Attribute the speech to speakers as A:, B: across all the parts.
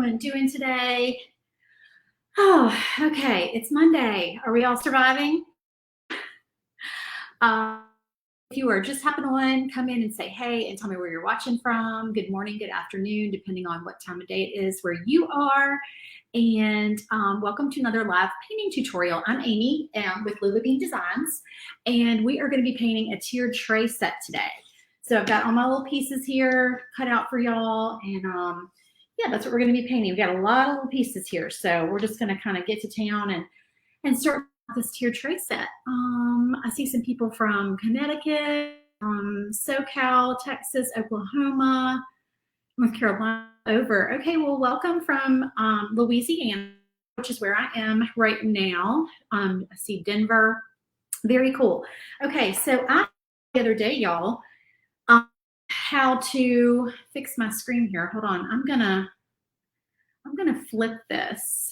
A: everyone doing today? Oh, okay. It's Monday. Are we all surviving? Uh, if you are just hopping on, come in and say hey and tell me where you're watching from. Good morning, good afternoon, depending on what time of day it is where you are. And welcome to another live painting tutorial. I'm Amy with Lula Bean Designs, and we are going to be painting a tiered tray set today. So I've got all my little pieces here cut out for y'all, and yeah, that's what we're going to be painting. We've got a lot of little pieces here, so we're just going to kind of get to town and start this tiered tray set. I see some people from Connecticut, SoCal, Texas, Oklahoma, North Carolina over. Okay, well, welcome from Louisiana, which is where I am right now. I see Denver. Very cool. Okay, so the other day, y'all, how to fix my screen here. Hold on. I'm gonna flip this.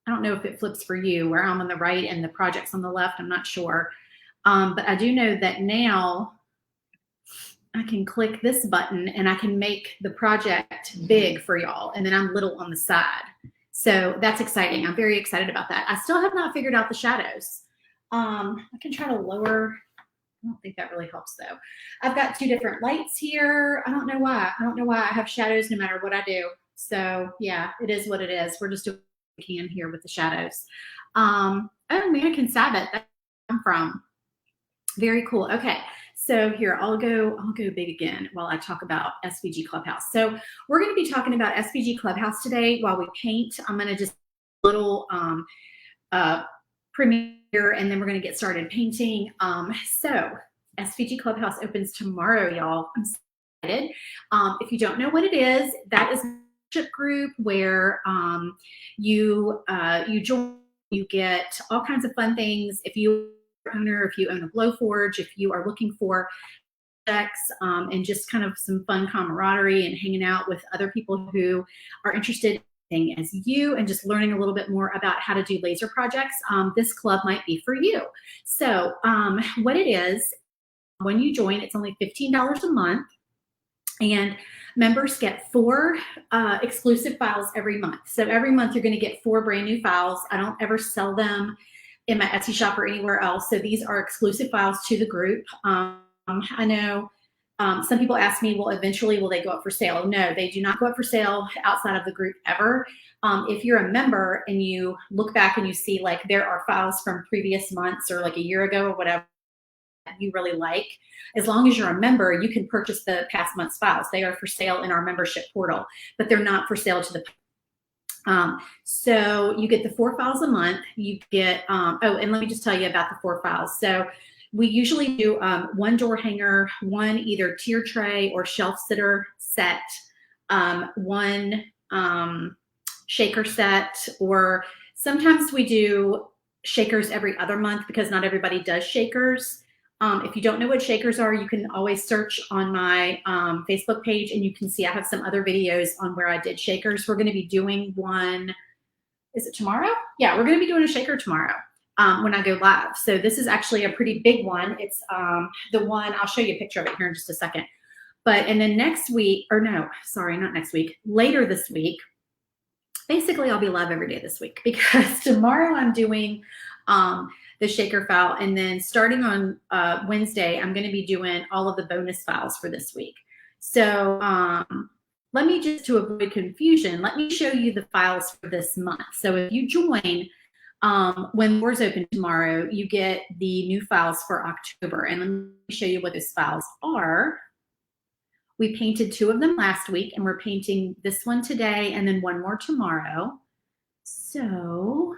A: I don't know if it flips for you where I'm on the right and the project's on the left. I'm not sure. But I do know that now I can click this button and I can make the project big for y'all, and then I'm little on the side. So that's exciting. I'm very excited about that. I still have not figured out the shadows. I can try to lower. I don't think that really helps though. I've got two different lights here. I don't know why. I don't know why I have shadows no matter what I do. So yeah, it is what it is. We're just doing what we can here with the shadows. Oh, American Sabbath, that's where I'm from. Very cool. Okay. So here, I'll go big again while I talk about SVG Clubhouse. So we're going to be talking about SVG Clubhouse today while we paint. I'm going to just a little premiere, and then we're going to get started painting. So SVG Clubhouse opens tomorrow, y'all. I'm excited. If you don't know what it is, that is a membership group where you join, you get all kinds of fun things. If you owner, if you own a Glowforge, if you are looking for projects and just kind of some fun camaraderie and hanging out with other people who are interested in as you and just learning a little bit more about how to do laser projects, this club might be for you. So what it is, when you join, it's only $15 a month, and members get 4 exclusive files every month. So every month you're going to get 4 brand new files. I don't ever sell them in my Etsy shop or anywhere else. So these are exclusive files to the group. I know some people ask me, well, eventually will they go up for sale? No, they do not go up for sale outside of the group ever. If you're a member and you look back and you see like there are files from previous months or like a year ago or whatever you really like, as long as you're a member, you can purchase the past month's files. They are for sale in our membership portal, but they're not for sale to the so you get the 4 files a month. You get, oh, and let me just tell you about the 4 files. So we usually do 1 door hanger, 1 either tier tray or shelf sitter set, 1 shaker set, or sometimes we do shakers every other month because not everybody does shakers. If you don't know what shakers are, you can always search on my Facebook page, and you can see I have some other videos on where I did shakers. We're going to be doing one, is it tomorrow? Yeah, we're going to be doing a shaker tomorrow when I go live. So this is actually a pretty big one. It's the one, I'll show you a picture of it here in just a second. But, and then next week, or no, sorry, not next week, later this week, basically I'll be live every day this week because tomorrow I'm doing the shaker file, and then starting on Wednesday, I'm going to be doing all of the bonus files for this week. So let me just, to avoid confusion, let me show you the files for this month. So if you join when doors open tomorrow, you get the new files for October, and let me show you what those files are. We painted 2 of them last week, and we're painting this one today and then 1 more tomorrow. So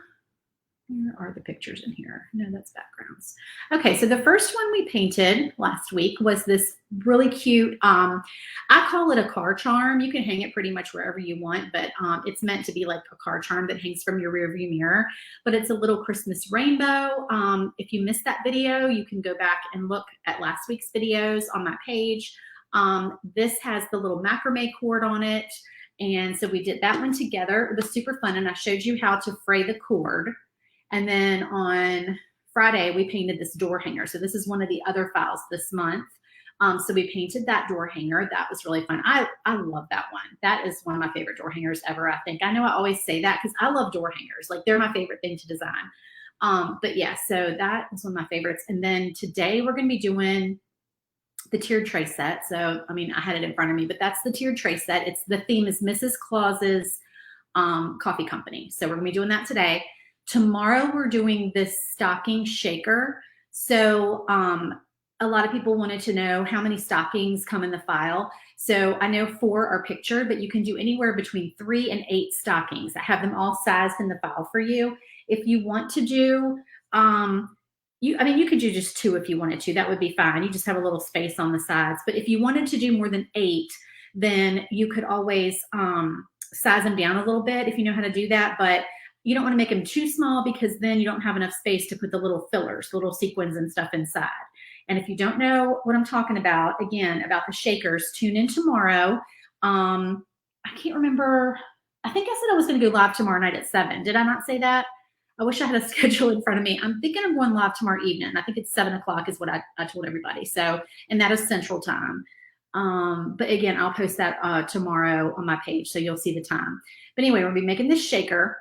A: where are the pictures in here? No, that's backgrounds. Okay, so the first one we painted last week was this really cute, I call it a car charm. You can hang it pretty much wherever you want, but it's meant to be like a car charm that hangs from your rearview mirror, but it's a little Christmas rainbow. If you missed that video, you can go back and look at last week's videos on my page. This has the little macrame cord on it, and so we did that one together. It was super fun, and I showed you how to fray the cord. And then on Friday, we painted this door hanger. So this is one of the other files this month. So we painted that door hanger. That was really fun. I love that one. That is one of my favorite door hangers ever, I think. I know I always say that because I love door hangers. Like, they're my favorite thing to design. But yeah, so that is one of my favorites. And then today we're going to be doing the tiered tray set. So, I mean, I had it in front of me, but that's the tiered tray set. The theme is Mrs. Claus's coffee company. So we're gonna be doing that today. Tomorrow we're doing this stocking shaker. So a lot of people wanted to know how many stockings come in the file. So I know 4 are pictured, but you can do anywhere between 3 and 8 stockings. I have them all sized in the file for you. If you want to do, you could do just 2 if you wanted to. That would be fine. You just have a little space on the sides. But if you wanted to do more than 8, then you could always size them down a little bit if you know how to do that. But you don't want to make them too small because then you don't have enough space to put the little fillers, little sequins and stuff inside. And if you don't know what I'm talking about, again, about the shakers, tune in tomorrow. I can't remember. I think I said I was going to go live tomorrow night at 7. Did I not say that? I wish I had a schedule in front of me. I'm thinking of going live tomorrow evening. I think it's 7 o'clock is what I told everybody. So, and that is Central Time. But again, I'll post that tomorrow on my page, so you'll see the time. But anyway, we'll be making this shaker.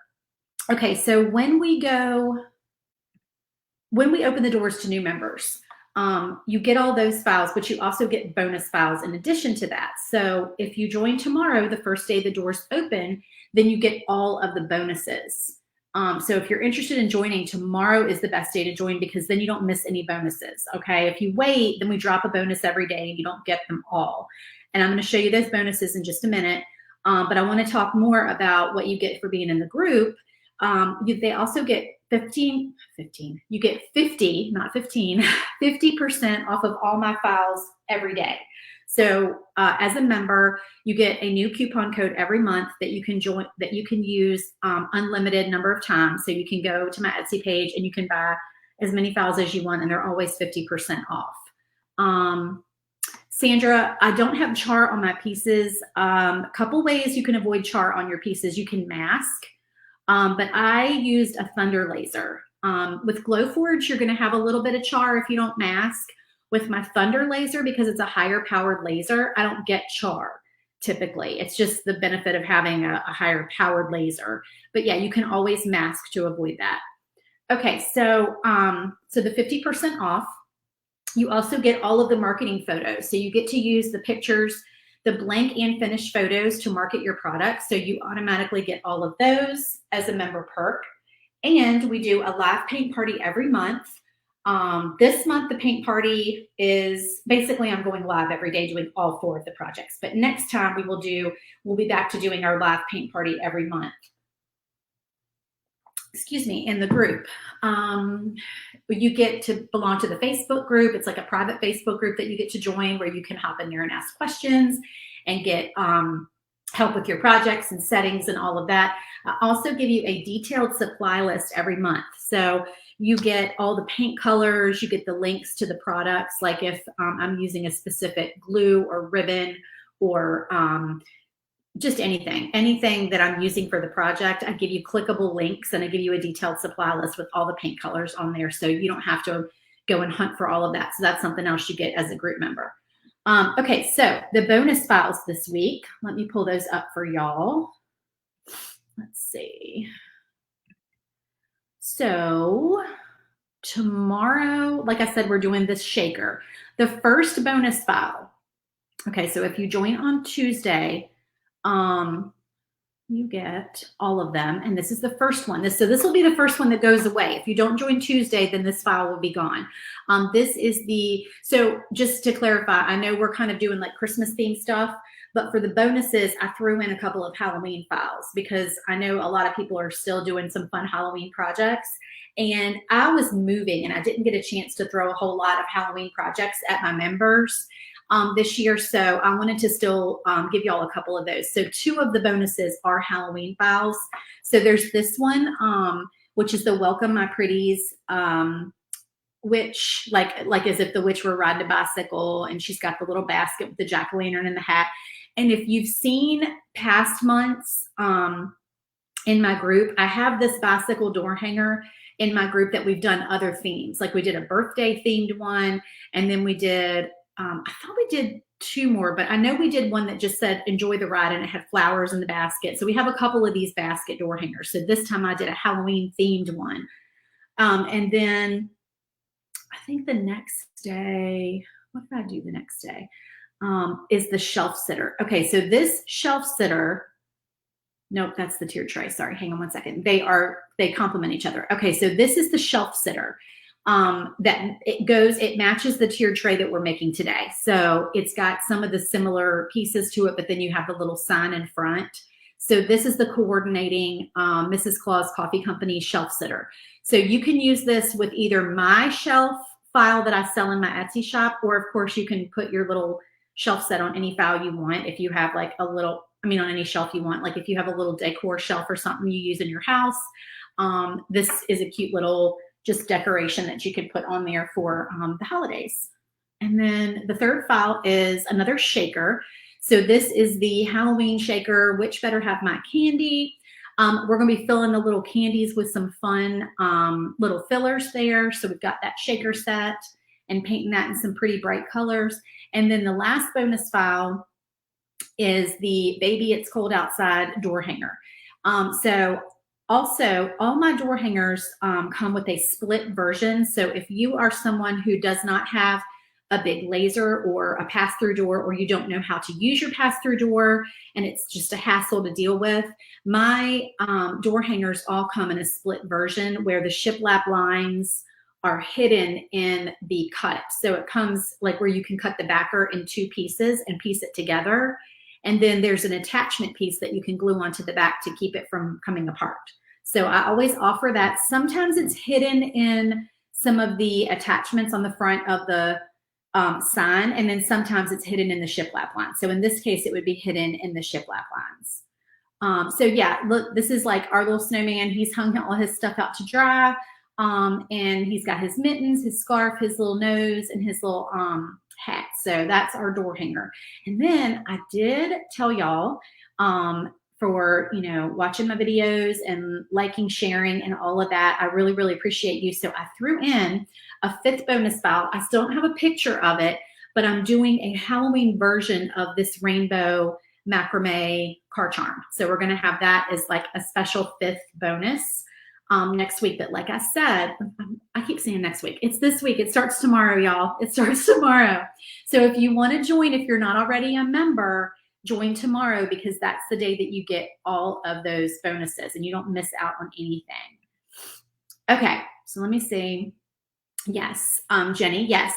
A: Okay, so when we open the doors to new members, you get all those files, but you also get bonus files in addition to that. So if you join tomorrow, the first day the doors open, then you get all of the bonuses. So if you're interested in joining, tomorrow is the best day to join because then you don't miss any bonuses. Okay. If you wait, then we drop a bonus every day and you don't get them all. And I'm going to show you those bonuses in just a minute. But I want to talk more about what you get for being in the group. They also get 50, not 15, 50% off of all my files every day. So as a member, you get a new coupon code every month that you can join, that you can use unlimited number of times. So you can go to my Etsy page and you can buy as many files as you want, and they're always 50% off. Sandra, I don't have char on my pieces. A couple ways you can avoid char on your pieces. You can mask, but I used a thunder laser. With Glowforge, you're going to have a little bit of char if you don't mask. With my thunder laser, because it's a higher powered laser, I don't get char typically. It's just the benefit of having a higher powered laser. But yeah, you can always mask to avoid that. Okay, so the 50% off. You also get all of the marketing photos. So you get to use the pictures, the blank and finished photos to market your product. So you automatically get all of those as a member perk. And we do a live paint party every month. This month, the paint party is basically I'm going live every day doing all 4 of the projects. But next time we'll be back to doing our live paint party every month. Excuse me, in the group. You get to belong to the Facebook group. It's like a private Facebook group that you get to join where you can hop in there and ask questions and get help with your projects and settings and all of that. I also give you a detailed supply list every month. So you get all the paint colors, you get the links to the products, like if I'm using a specific glue or ribbon or just anything that I'm using for the project, I give you clickable links and I give you a detailed supply list with all the paint colors on there. So you don't have to go and hunt for all of that. So that's something else you get as a group member. Okay, so the bonus files this week, let me pull those up for y'all. Let's see. So tomorrow, like I said, we're doing this shaker. The first bonus file. Okay, so if you join on Tuesday, you get all of them. And this is the first one. So this will be the first one that goes away. If you don't join Tuesday, then this file will be gone. So just to clarify, I know we're kind of doing like Christmas themed stuff, but for the bonuses, I threw in a couple of Halloween files because I know a lot of people are still doing some fun Halloween projects. And I was moving and I didn't get a chance to throw a whole lot of Halloween projects at my members this year. So I wanted to still give y'all a couple of those. So 2 of the bonuses are Halloween files. So there's this one, which is the Welcome My Pretties, which like as if the witch were riding a bicycle and she's got the little basket with the jack-o'-lantern and the hat. And if you've seen past months in my group, I have this bicycle door hanger in my group that we've done other themes. Like we did a birthday themed one, and then we did I thought we did 2 more, but I know we did one that just said enjoy the ride and it had flowers in the basket. So we have a couple of these basket door hangers. So this time I did a Halloween themed one. And then I think the next day, what did I do the next day? Is the shelf sitter. Okay, so this shelf sitter, nope, that's the tier tray. Sorry, hang on one second. They complement each other. Okay, so this is the shelf sitter. That it matches the tiered tray that we're making today. So it's got some of the similar pieces to it, but then you have the little sign in front. So this is the coordinating Mrs. Claus Coffee Company shelf sitter. So you can use this with either my shelf file that I sell in my Etsy shop, or of course you can put your little shelf set on any file you want. If you have like a little, on any shelf you want, like if you have a little decor shelf or something you use in your house, this is a cute little just decoration that you could put on there for the holidays. And then the third file is another shaker. So this is the Halloween shaker, which better have my candy. We're going to be filling the little candies with some fun little fillers there. So we've got that shaker set and painting that in some pretty bright colors. And then the last bonus file is the Baby It's Cold Outside door hanger. So also, all my door hangers come with a split version. So if you are someone who does not have a big laser or a pass-through door, or you don't know how to use your pass-through door and it's just a hassle to deal with, my door hangers all come in a split version where the shiplap lines are hidden in the cut. So it comes like where you can cut the backer in 2 pieces and piece it together. And then there's an attachment piece that you can glue onto the back to keep it from coming apart. So I always offer that. Sometimes it's hidden in some of the attachments on the front of the sign, and then sometimes it's hidden in the shiplap line. So in this case, it would be hidden in the shiplap lines. So yeah, look, this is like our little snowman. He's hung all his stuff out to dry, and he's got his mittens, his scarf, his little nose, and his little hat. So that's our door hanger. And then I did tell y'all for watching my videos and liking, sharing, and all of that. I really, really appreciate you. So I threw in a 5th bonus file. I still don't have a picture of it, but I'm doing a Halloween version of this rainbow macrame car charm. So we're going to have that as like a special 5th bonus next week. But like I said, I keep saying next week. It's this week. It starts tomorrow, y'all. It starts tomorrow. So if you want to join, if you're not already a member, join tomorrow, because that's the day that you get all of those bonuses and you don't miss out on anything. Okay, so let me see. Yes, Jenny, yes.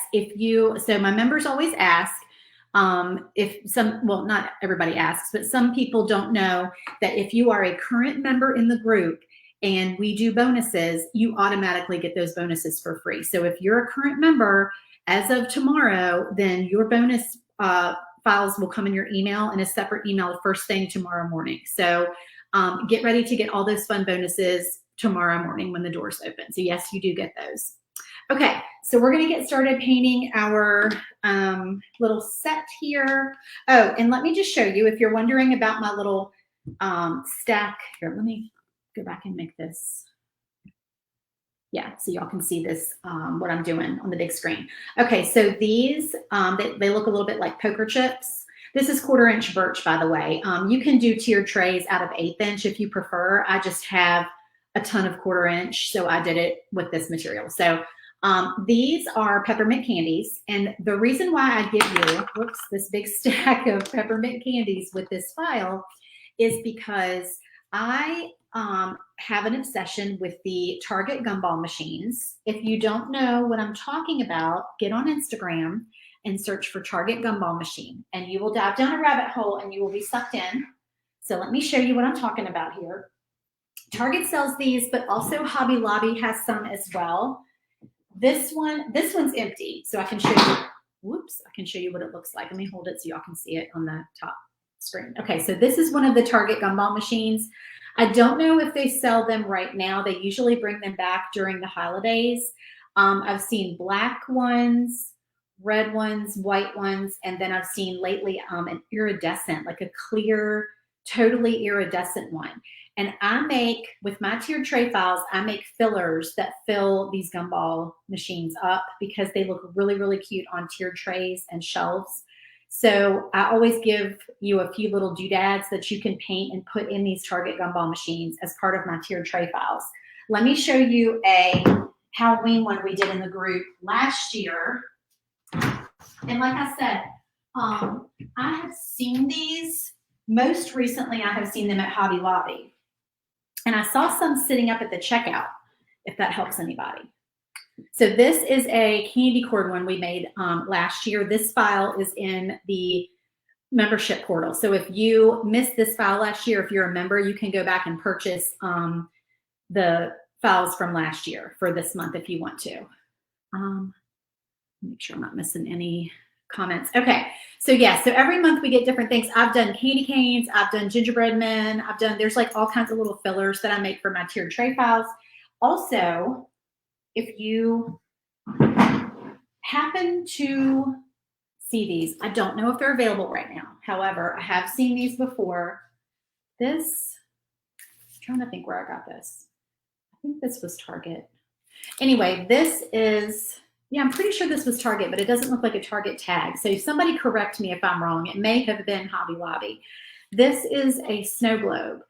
A: So my members always ask not everybody asks, but some people don't know that if you are a current member in the group and we do bonuses, you automatically get those bonuses for free. So if you're a current member as of tomorrow, then your bonus files will come in your email in a separate email the first thing tomorrow morning. So get ready to get all those fun bonuses tomorrow morning when the doors open. So yes, you do get those. Okay, so we're going to get started painting our little set here. Oh, and let me just show you, if you're wondering about my little stack here, let me go back and make this. Yeah, so y'all can see this, what I'm doing on the big screen. Okay, so these, they look a little bit like poker chips. This is 1/4 inch birch, by the way. You can do tiered trays out of 1/8 inch if you prefer. I just have a ton of 1/4 inch, so I did it with this material. So these are peppermint candies. And the reason why I give you, this big stack of peppermint candies with this file is because I have an obsession with the Target gumball machines. If you don't know what I'm talking about, get on Instagram and search for Target gumball machine, and you will dive down a rabbit hole and you will be sucked in. So let me show you what I'm talking about here. Target sells these, but also Hobby Lobby has some as well. This one's empty, so I can show you. Whoops, I can show you what it looks like. Let me hold it so y'all can see it on the top screen. Okay, so this is one of the Target gumball machines. I don't know if they sell them right now. They usually bring them back during the holidays. I've seen black ones, red ones, white ones, and then I've seen lately an iridescent, like a clear, totally iridescent one. And I make, with my tiered tray files, I make fillers that fill these gumball machines up because they look really, really cute on tiered trays and shelves. So I always give you a few little doodads that you can paint and put in these Target gumball machines as part of my tiered tray files. Let me show you a Halloween one we did in the group last year. And like I said, I have seen these. Most recently, I have seen them at Hobby Lobby. And I saw some sitting up at the checkout, if that helps anybody. So this is a candy cord one we made last year. This file is in the membership portal. So if you missed this file last year, if you're a member, you can go back and purchase the files from last year for this month if you want to. Make sure I'm not missing any comments. Okay, so yeah, so every month we get different things. I've done candy canes, I've done gingerbread men, there's like all kinds of little fillers that I make for my tiered tray files. Also, if you happen to see these, I don't know if they're available right now. However, I have seen these before. This, I'm trying to think where I got this. I think this was Target. Anyway, this is, yeah, I'm pretty sure this was Target, but it doesn't look like a Target tag. So somebody correct me if I'm wrong. It may have been Hobby Lobby. This is a snow globe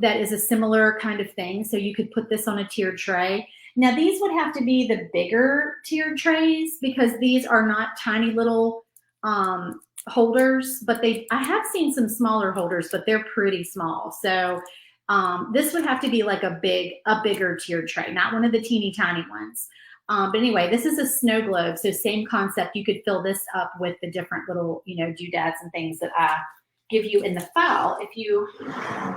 A: that is a similar kind of thing. So you could put this on a tiered tray. Now these would have to be the bigger tiered trays because these are not tiny little holders, but I have seen some smaller holders, but they're pretty small. So this would have to be like a bigger tiered tray, not one of the teeny tiny ones. But anyway, this is a snow globe. So same concept. You could fill this up with the different little, doodads and things that I give you in the file if you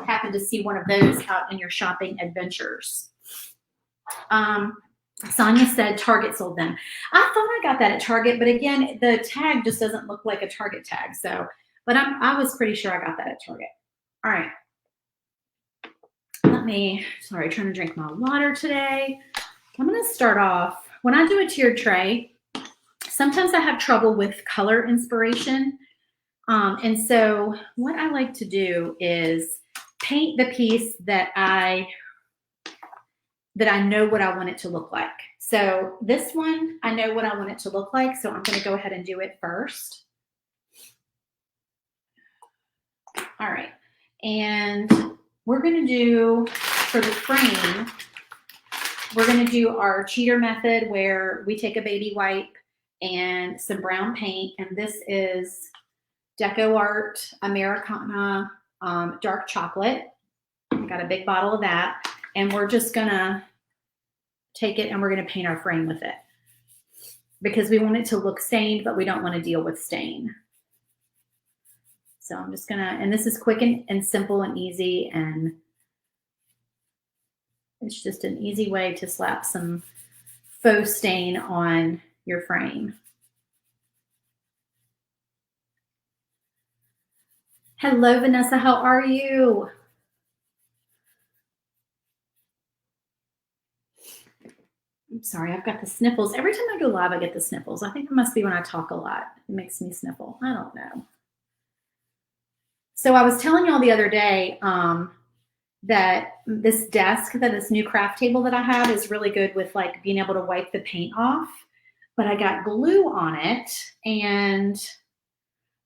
A: happen to see one of those out in your shopping adventures. Sonia said Target sold them. I thought I got that at Target, but again, the tag just doesn't look like a Target tag. So, but I was pretty sure I got that at Target. All right. Sorry, trying to drink my water today. I'm going to start off, when I do a tiered tray, sometimes I have trouble with color inspiration. And so what I like to do is paint the piece that I know what I want it to look like. So this one, I know what I want it to look like. So I'm going to go ahead and do it first. All right. And we're going to do, for the frame, we're going to do our cheater method where we take a baby wipe and some brown paint. And this is Deco Art Americana dark chocolate. I got a big bottle of that. And we're just going to take it and we're going to paint our frame with it because we want it to look stained, but we don't want to deal with stain. So I'm just going to, and this is quick and simple and easy, and it's just an easy way to slap some faux stain on your frame. Hello, Vanessa. How are you? I'm sorry, I've got the sniffles. Every time I go live, I get the sniffles. I think it must be when I talk a lot. It makes me sniffle. I don't know. So I was telling y'all the other day that this desk, this new craft table that I have is really good with like being able to wipe the paint off, but I got glue on it. And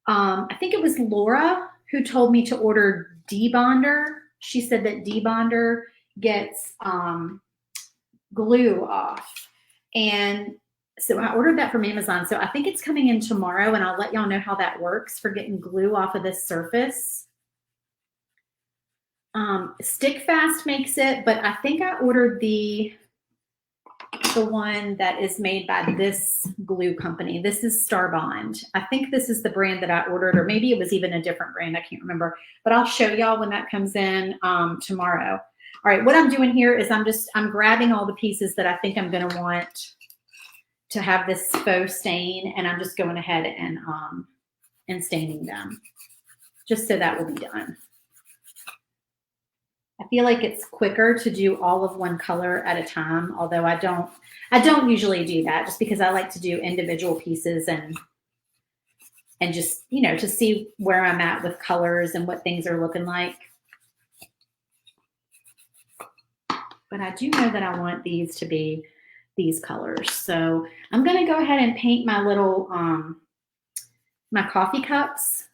A: I think it was Laura who told me to order debonder. She said that debonder gets glue off. And so I ordered that from Amazon. So I think it's coming in tomorrow, and I'll let y'all know how that works for getting glue off of this surface. Stick Fast makes it, but I think I ordered the one that is made by this glue company. This is Starbond. I think this is the brand that I ordered, or maybe it was even a different brand. I can't remember, but I'll show y'all when that comes in tomorrow. All right, what I'm doing here is I'm grabbing all the pieces that I think I'm going to want to have this faux stain, and I'm just going ahead and staining them just so that will be done. I feel like it's quicker to do all of one color at a time, although I don't usually do that just because I like to do individual pieces and just, to see where I'm at with colors and what things are looking like. but I do know that I want these to be these colors. So I'm going to go ahead and paint my little, my coffee cups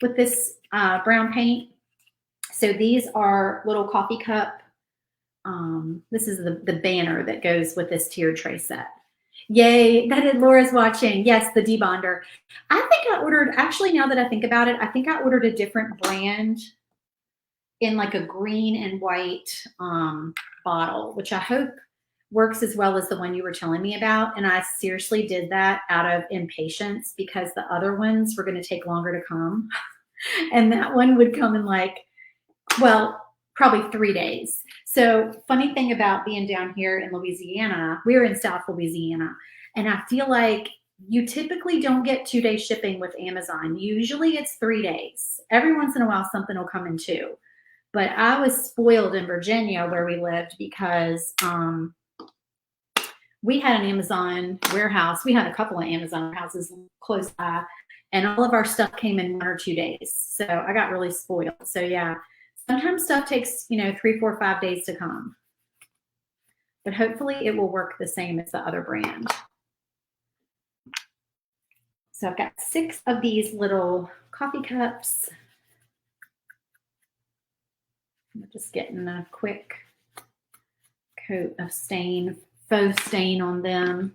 A: with this brown paint. So these are little coffee cup. This is the banner that goes with this tiered tray set. Yay, that is Laura's watching. Yes, the debonder. I think I ordered, actually, now that I think about it, I think I ordered a different brand in like a green and white bottle, which I hope works as well as the one you were telling me about. And I seriously did that out of impatience because the other ones were going to take longer to come. And that one would come in like, well, probably 3 days. So funny thing about being down here in Louisiana, we're in South Louisiana, and I feel like you typically don't get 2-day shipping with Amazon. Usually it's 3 days. Every once in a while, something will come in 2. But I was spoiled in Virginia where we lived because we had an Amazon warehouse. We had a couple of Amazon warehouses close by, and all of our stuff came in 1 or 2 days. So I got really spoiled. So yeah, sometimes stuff takes, 3, 4, 5 days to come. But hopefully it will work the same as the other brand. So I've got 6 of these little coffee cups. I'm just getting a quick coat of stain, faux stain on them.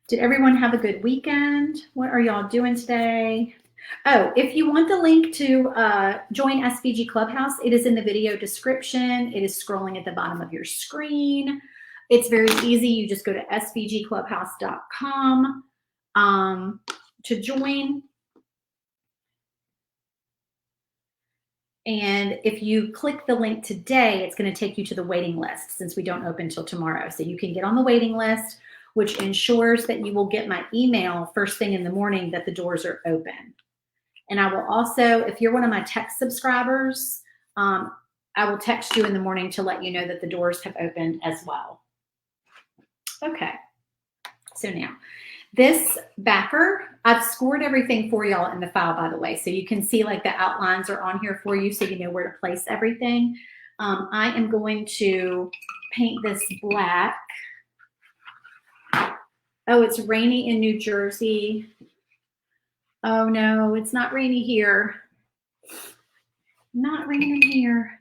A: Did everyone have a good weekend? What are y'all doing today? Oh, if you want the link to join SVG Clubhouse, it is in the video description. It is scrolling at the bottom of your screen. It's very easy. You just go to svgclubhouse.com to join. And if you click the link today, it's going to take you to the waiting list since we don't open till tomorrow. So you can get on the waiting list, which ensures that you will get my email first thing in the morning that the doors are open. And I will also, if you're one of my text subscribers, I will text you in the morning to let you know that the doors have opened as well. Okay, so now this backer, I've scored everything for y'all in the file, by the way, so you can see like the outlines are on here for you so you know where to place everything. I am going to paint this black. Oh, it's rainy in New Jersey. Oh no, it's not rainy here. Not raining here.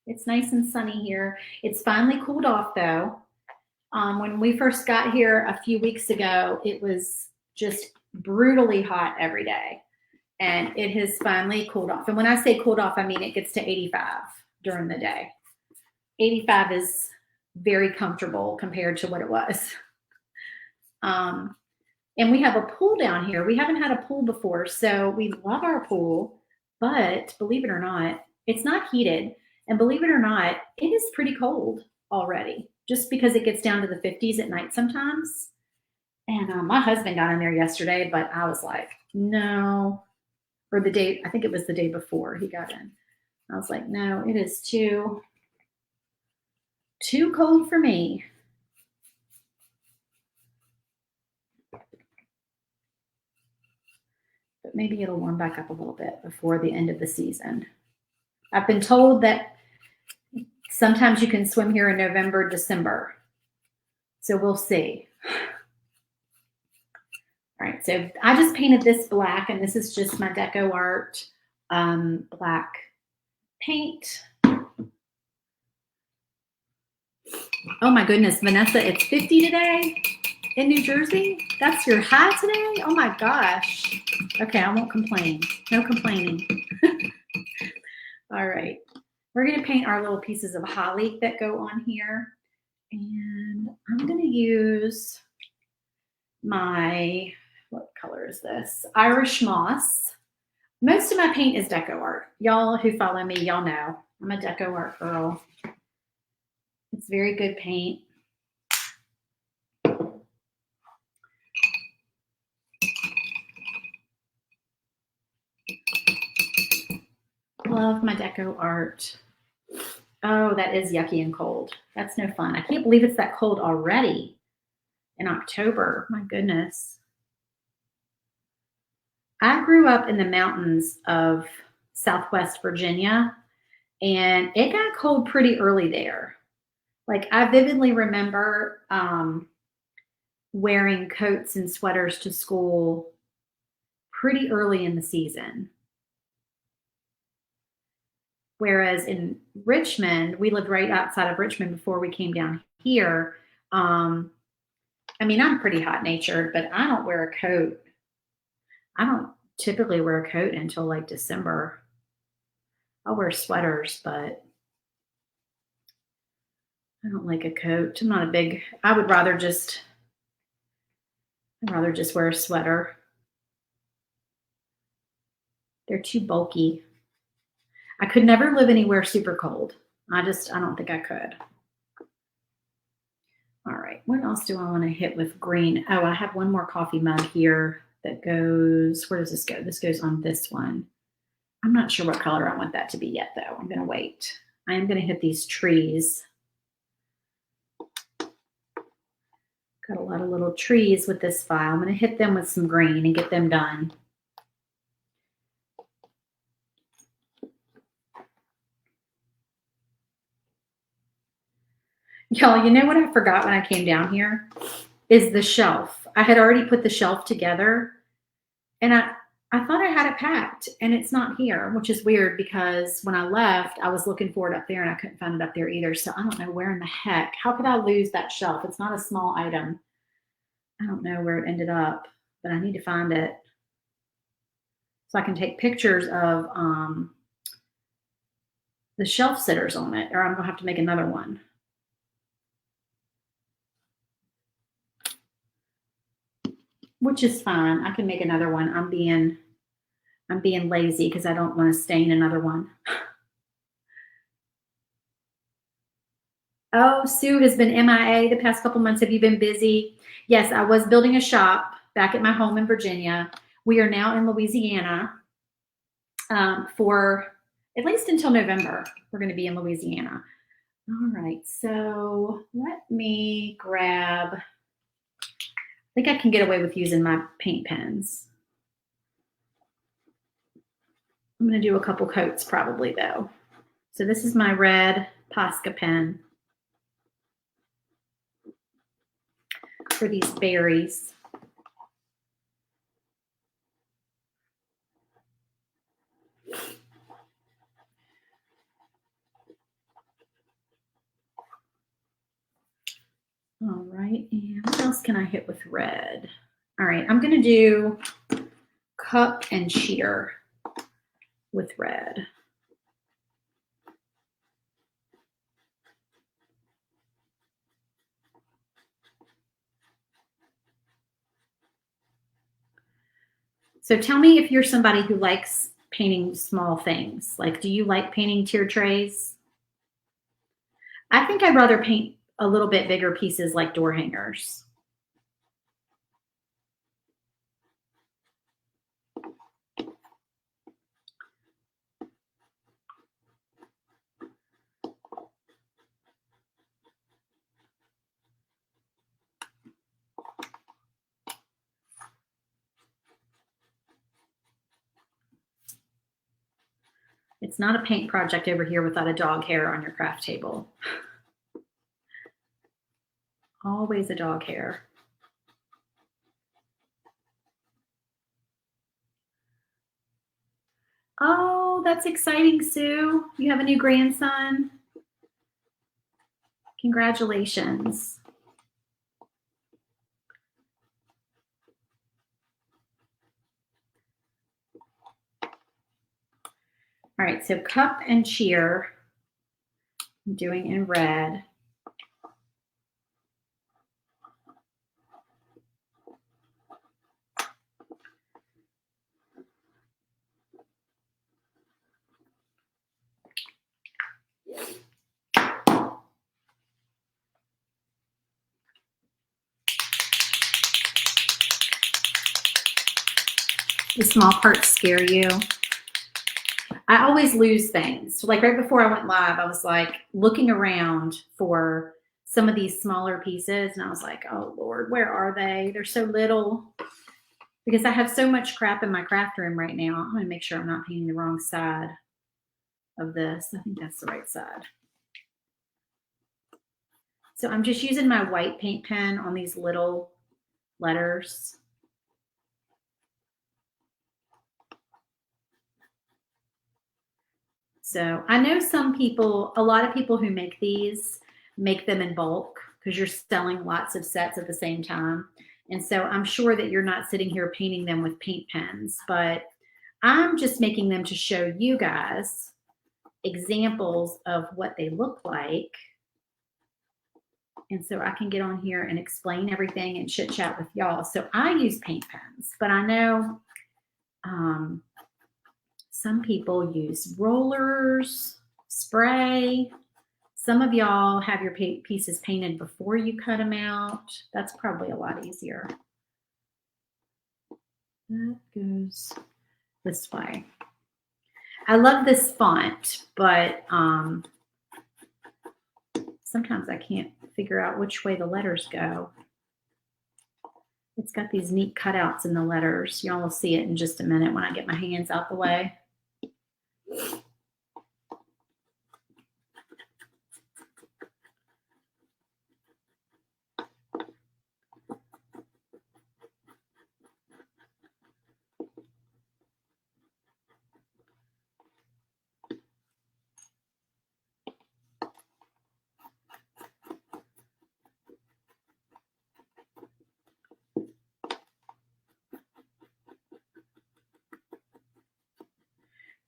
A: It's nice and sunny here. It's finally cooled off though. When we first got here a few weeks ago, it was just brutally hot every day. And it has finally cooled off. And when I say cooled off, I mean it gets to 85 during the day. 85 is very comfortable compared to what it was. And we have a pool down here. We haven't had a pool before, so we love our pool, but believe it or not, it's not heated. And believe it or not, it is pretty cold already, just because it gets down to the 50s at night sometimes. And my husband got in there yesterday, but I was like, no. Or the day, I think it was the day before he got in. I was like, no, it is too cold for me. But maybe it'll warm back up a little bit before the end of the season. I've been told that sometimes you can swim here in November, December. So we'll see. All right, so I just painted this black, and this is just my Deco Art black paint. Oh my goodness, Vanessa, it's 50 today in New Jersey. That's your high today? Oh my gosh. Okay, I won't complain. No complaining. All right, we're gonna paint our little pieces of holly that go on here. And I'm gonna use my, what color is this? Irish Moss. Most of my paint is Deco Art. Y'all who follow me, y'all know I'm a Deco Art girl. It's very good paint. Love my Deco Art. Oh, that is yucky and cold. That's no fun. I can't believe it's that cold already in October. My goodness. I grew up in the mountains of Southwest Virginia, and it got cold pretty early there. Like I vividly remember wearing coats and sweaters to school pretty early in the season. Whereas in Richmond, we lived right outside of Richmond before we came down here. I mean, I'm pretty hot natured, but I don't wear a coat. I don't typically wear a coat until like December. I'll wear sweaters, but I don't like a coat. I'm not a big, I'd rather just wear a sweater. They're too bulky. I could never live anywhere super cold. I don't think I could. All right, what else do I want to hit with green? Oh, I have one more coffee mug here that goes, where does this go? This goes on this one. I'm not sure what color I want that to be yet, though. I'm going to wait. I am going to hit these trees. Got a lot of little trees with this file. I'm going to hit them with some green and get them done. Y'all, you know what I forgot when I came down here? Is the shelf. I had already put the shelf together, and I thought I had it packed, and it's not here, which is weird because when I left, I was looking for it up there, and I couldn't find it up there either. So I don't know where in the heck. How could I lose that shelf? It's not a small item. I don't know where it ended up, but I need to find it so I can take pictures of the shelf sitters on it, or I'm going to have to make another one. Which is fine. I can make another one. I'm being lazy because I don't want to stain another one. Oh, Sue has been MIA the past couple months. Have you been busy? Yes, I was building a shop back at my home in Virginia. We are now in Louisiana for at least until November. We're going to be in Louisiana. All right, so let me grab, I think I can get away with using my paint pens. I'm going to do a couple coats probably though. So this is my red Posca pen for these berries. All right, and what else can I hit with red? All right, I'm going to do cup and cheer with red. So tell me if you're somebody who likes painting small things. Like, do you like painting tier trays? I think I'd rather paint a little bit bigger pieces like door hangers. It's not a paint project over here without a dog hair on your craft table. Always a dog hair. Oh, that's exciting, Sue. You have a new grandson. Congratulations. All right, so cup and cheer, I'm doing in red. The small parts scare you. I always lose things. So like right before I went live, I was like looking around for some of these smaller pieces, and I was like, oh Lord, where are they? They're so little. because I have so much crap in my craft room right now. I'm going to make sure I'm not painting the wrong side of this. I think that's the right side. So I'm just using my white paint pen on these little letters. So I know some people, a lot of people who make these, make them in bulk because you're selling lots of sets at the same time. And so I'm sure that you're not sitting here painting them with paint pens, but I'm just making them to show you guys examples of what they look like. And so I can get on here and explain everything and chit chat with y'all. So I use paint pens, but I know some people use rollers, spray. Some of y'all have your pieces painted before you cut them out. That's probably a lot easier. That goes this way. I love this font, but sometimes I can't figure out which way the letters go. It's got these neat cutouts in the letters. Y'all will see it in just a minute when I get my hands out the way.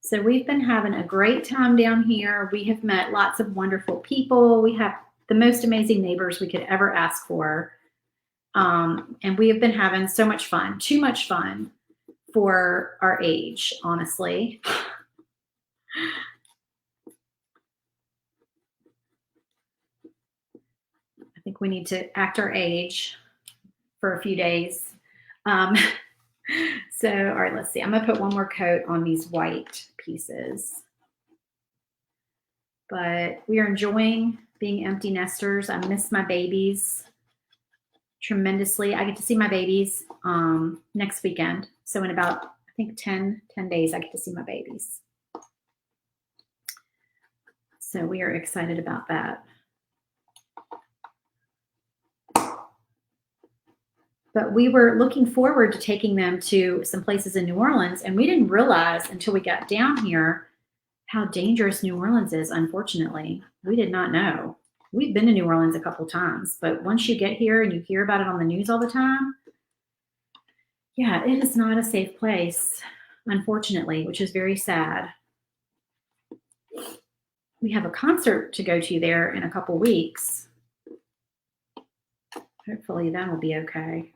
A: So we've been having a great time down here. We have met lots of wonderful people. We have the most amazing neighbors we could ever ask for. And we have been having so much fun, too much fun for our age, honestly. I think we need to act our age for a few days. So, all right, let's see. I'm going to put one more coat on these white pieces. But we are enjoying being empty nesters. I miss my babies tremendously. I get to see my babies next weekend. So in about, I think 10 days, I get to see my babies. So we are excited about that. But we were looking forward to taking them to some places in New Orleans, and we didn't realize until we got down here how dangerous New Orleans is, unfortunately. We did not know. We've been to New Orleans a couple times, but once you get here and you hear about it on the news all the time, yeah, it is not a safe place, unfortunately, which is very sad. We have a concert to go to there in a couple weeks. Hopefully that will be okay.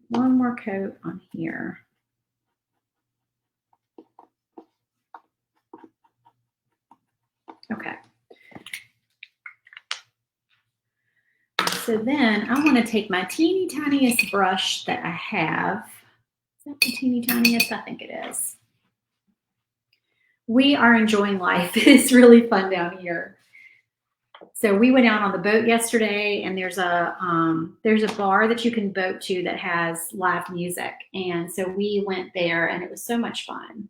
A: One more coat on here. Okay. So then I want to take my teeny tiniest brush that I have. Is that the teeny tiniest? I think it is. We are enjoying life. It's really fun down here. So we went out on the boat yesterday, and there's a bar that you can boat to that has live music. And so we went there, and it was so much fun.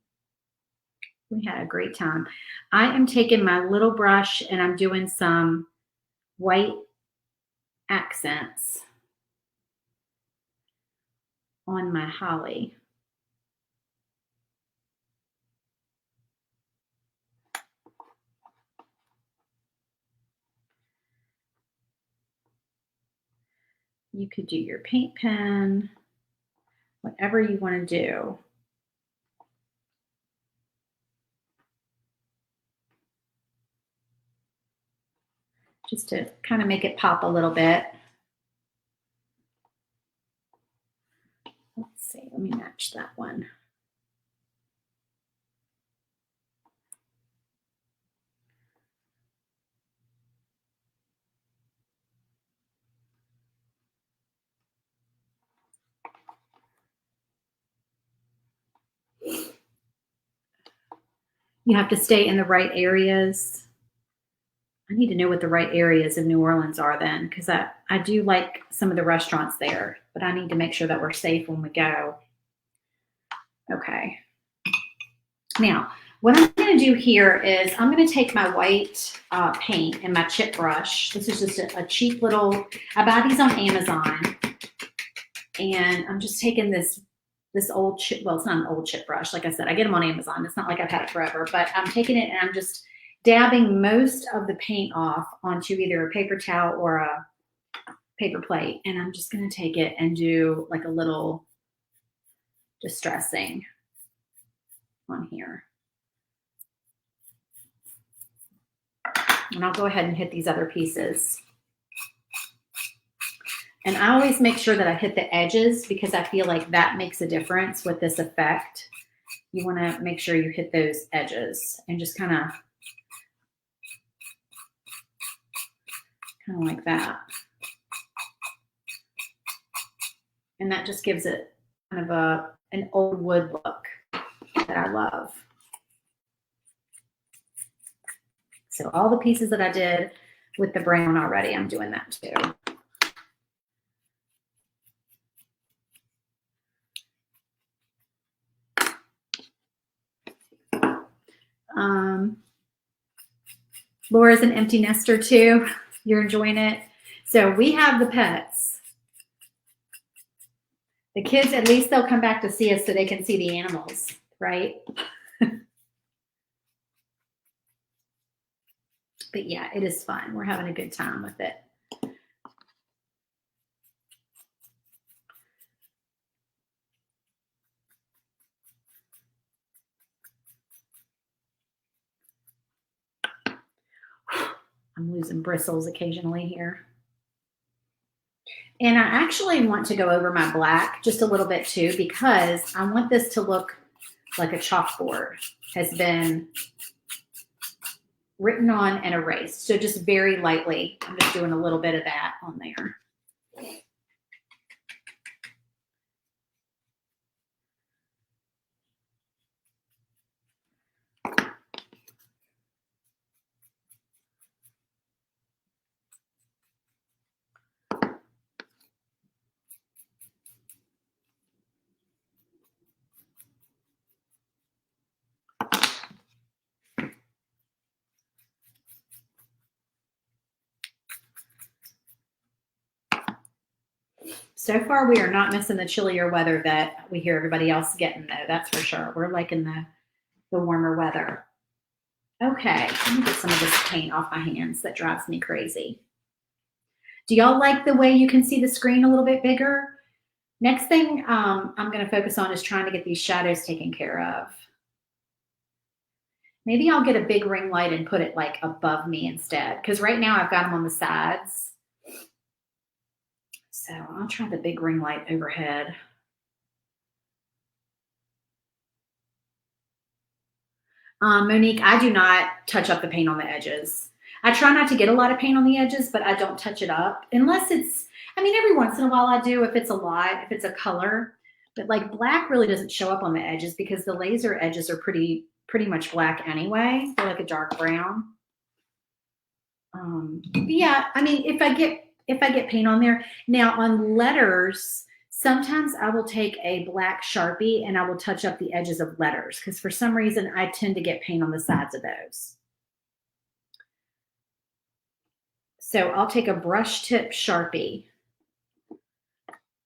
A: We had a great time. I am taking my little brush, and I'm doing some white accents on my holly. You could do your paint pen, whatever you want to do. Just to kind of make it pop a little bit. Let's see, let me match that one. You have to stay in the right areas. I need to know what the right areas of New Orleans are then, because I do like some of the restaurants there, but I need to make sure that we're safe when we go. Okay. Now, what I'm going to do here is I'm going to take my white paint and my chip brush. This is just a cheap little, I buy these on Amazon. And I'm just taking this old chip, well, it's not an old chip brush. Like I said, I get them on Amazon. It's not like I've had it forever, but I'm taking it and I'm just dabbing most of the paint off onto either a paper towel or a paper plate. And I'm just going to take it and do like a little distressing on here. And I'll go ahead and hit these other pieces. And I always make sure that I hit the edges because I feel like that makes a difference with this effect. You want to make sure you hit those edges and just kind of like that. And that just gives it kind of an old wood look that I love. So all the pieces that I did with the brown already, I'm doing that too. Laura's an empty nester too. You're enjoying it. So we have the pets. The kids, at least they'll come back to see us so they can see the animals, right? But yeah, it is fun. We're having a good time with it. I'm losing bristles occasionally here. And I actually want to go over my black just a little bit too, because I want this to look like a chalkboard has been written on and erased. So just very lightly, I'm just doing a little bit of that on there. So far, we are not missing the chillier weather that we hear everybody else getting, though. That's for sure. We're liking the warmer weather. Okay, let me get some of this paint off my hands. That drives me crazy. Do y'all like the way you can see the screen a little bit bigger? Next thing I'm going to focus on is trying to get these shadows taken care of. Maybe I'll get a big ring light and put it like above me instead, because right now I've got them on the sides. So I'll try the big ring light overhead. Monique, I do not touch up the paint on the edges. I try not to get a lot of paint on the edges, but I don't touch it up unless it's, I mean, every once in a while I do if it's a lot, if it's a color, but like black really doesn't show up on the edges because the laser edges are pretty much black anyway. They're like a dark brown. But yeah, I mean, if I get paint on there, now on letters, sometimes I will take a black Sharpie and I will touch up the edges of letters because for some reason I tend to get paint on the sides of those. So I'll take a brush tip Sharpie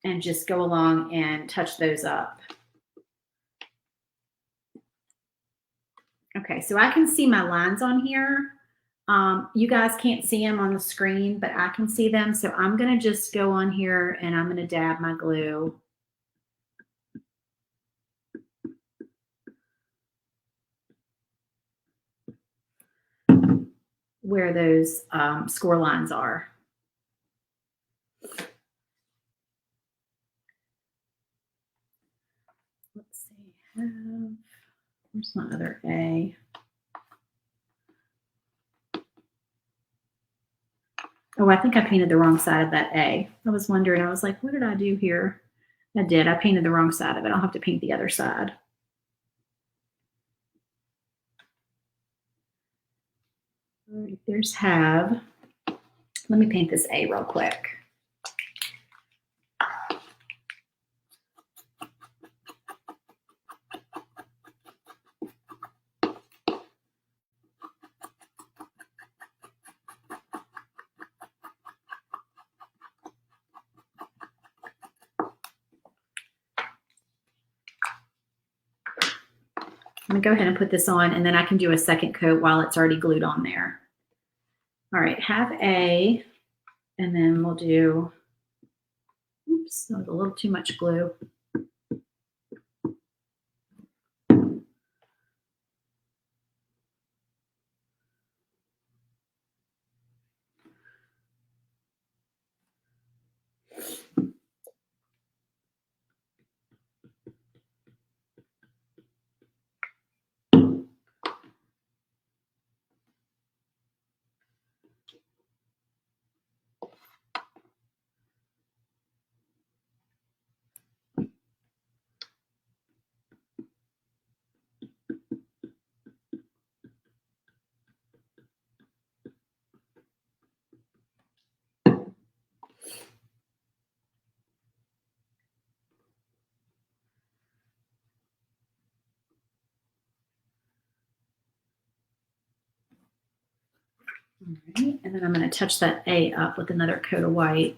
A: and just go along and touch those up. Okay, so I can see my lines on here. You guys can't see them on the screen, but I can see them. So I'm going to just go on here and I'm going to dab my glue. Where those score lines are. Let's see. Where's my other A? Oh, I think I painted the wrong side of that A. I was wondering, I was like, what did I do here? I did. I painted the wrong side of it. I'll have to paint the other side. All right, there's have. Let me paint this A real quick. I'm gonna go ahead and put this on, and then I can do a second coat while it's already glued on there. All right, have A, and then we'll do, oops, that was a little too much glue. All right, and then I'm going to touch that A up with another coat of white.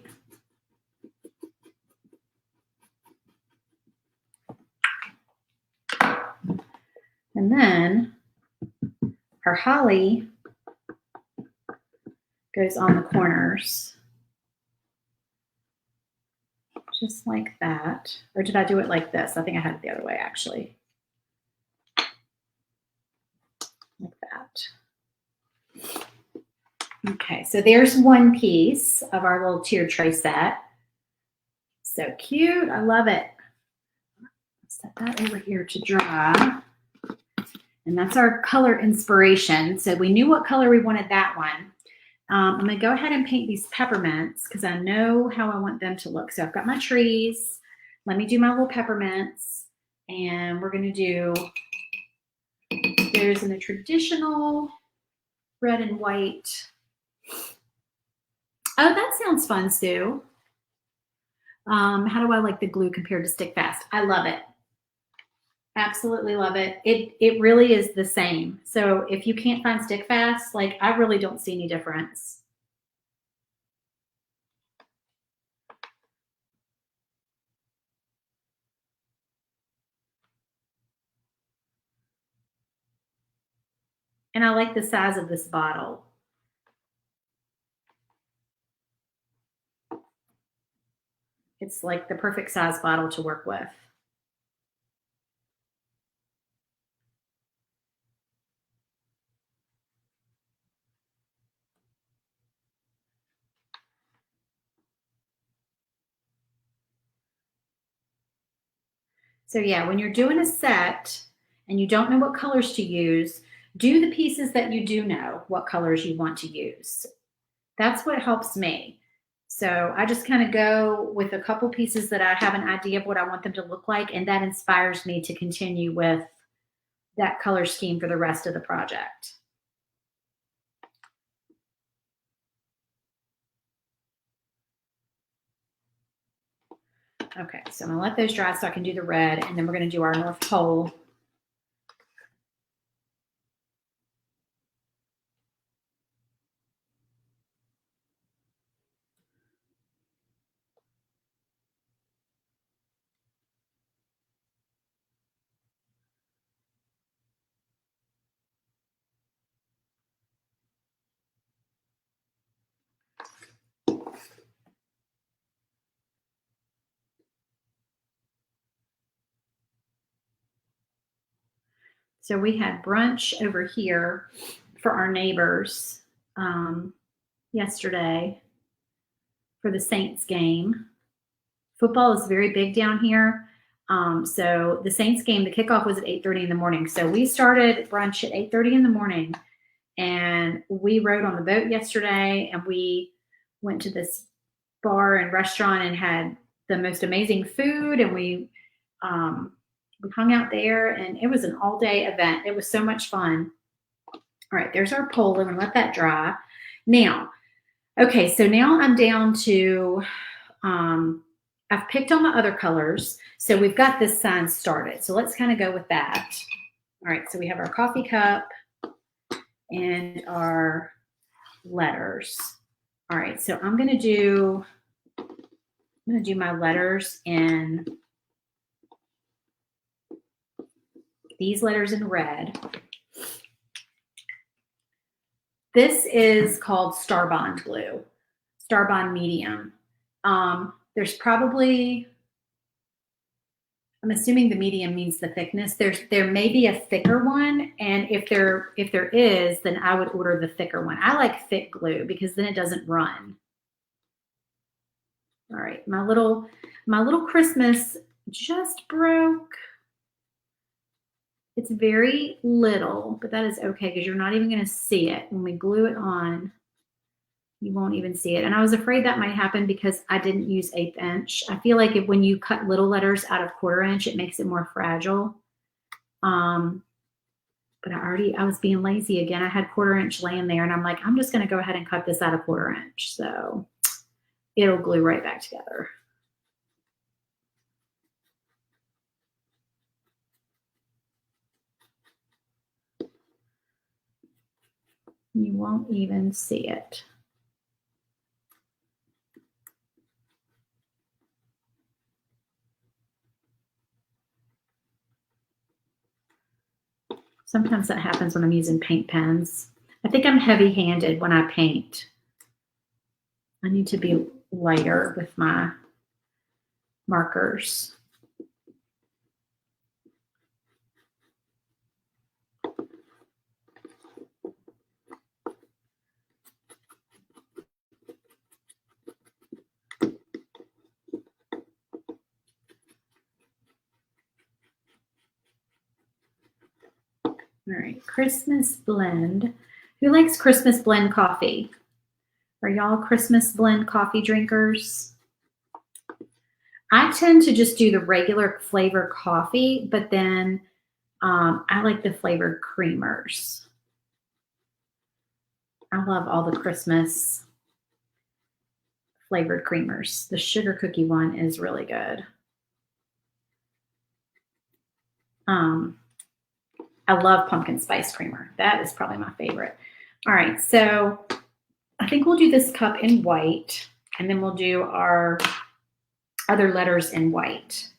A: And then our holly goes on the corners, just like that. Or did I do it like this? I think I had it the other way, actually. Like that. Okay, so there's one piece of our little tier tray set. So cute, I love it. Set that over here to dry. And that's our color inspiration. So we knew what color we wanted that one. I'm gonna go ahead and paint these peppermints because I know how I want them to look. So I've got my trees. Let me do my little peppermints. And we're gonna do, there's in a traditional red and white. Oh, that sounds fun, Sue. How do I like the glue compared to Stick Fast? I love it. Absolutely love it. It really is the same. So if you can't find Stick Fast, like I really don't see any difference. And I like the size of this bottle. It's like the perfect size bottle to work with. So yeah, when you're doing a set and you don't know what colors to use, do the pieces that you do know what colors you want to use. That's what helps me. So I just kind of go with a couple pieces that I have an idea of what I want them to look like, and that inspires me to continue with that color scheme for the rest of the project. Okay, so I'm gonna let those dry so I can do the red, and then we're gonna do our North Pole. So we had brunch over here for our neighbors yesterday for the Saints game. Football is very big down here. So the Saints game, the kickoff was at 8:30 in the morning. So we started brunch at 8:30 in the morning, and we rode on the boat yesterday, and we went to this bar and restaurant and had the most amazing food, and we hung out there, and it was an all-day event. It was so much fun. All right, there's our pole. I'm gonna let that dry. Now, okay, so now I'm down to, I've picked all my other colors. So we've got this sign started. So let's kind of go with that. All right, so we have our coffee cup and our letters. All right, so I'm gonna do my letters in these letters in red. This is called Starbond Blue, Starbond Medium. There's probably, I'm assuming the medium means the thickness. There may be a thicker one, and if there is, then I would order the thicker one. I like thick glue because then it doesn't run. All right, my little Christmas just broke. It's very little, but that is okay because you're not even going to see it. When we glue it on, you won't even see it. And I was afraid that might happen because I didn't use 1/8 inch. I feel like when you cut little letters out of 1/4 inch, it makes it more fragile. But I was being lazy again. I had 1/4 inch laying there, and I'm like, I'm just going to go ahead and cut this out of 1/4 inch. So it'll glue right back together. You won't even see it. Sometimes that happens when I'm using paint pens. I think I'm heavy-handed when I paint. I need to be lighter with my markers. All right, Christmas blend. Who likes Christmas blend coffee? Are y'all Christmas blend coffee drinkers? I tend to just do the regular flavor coffee, but then I like the flavored creamers. I love all the Christmas flavored creamers. The sugar cookie one is really good. I love pumpkin spice creamer. That is probably my favorite. All right, so I think we'll do this cup in white, and then we'll do our other letters in white.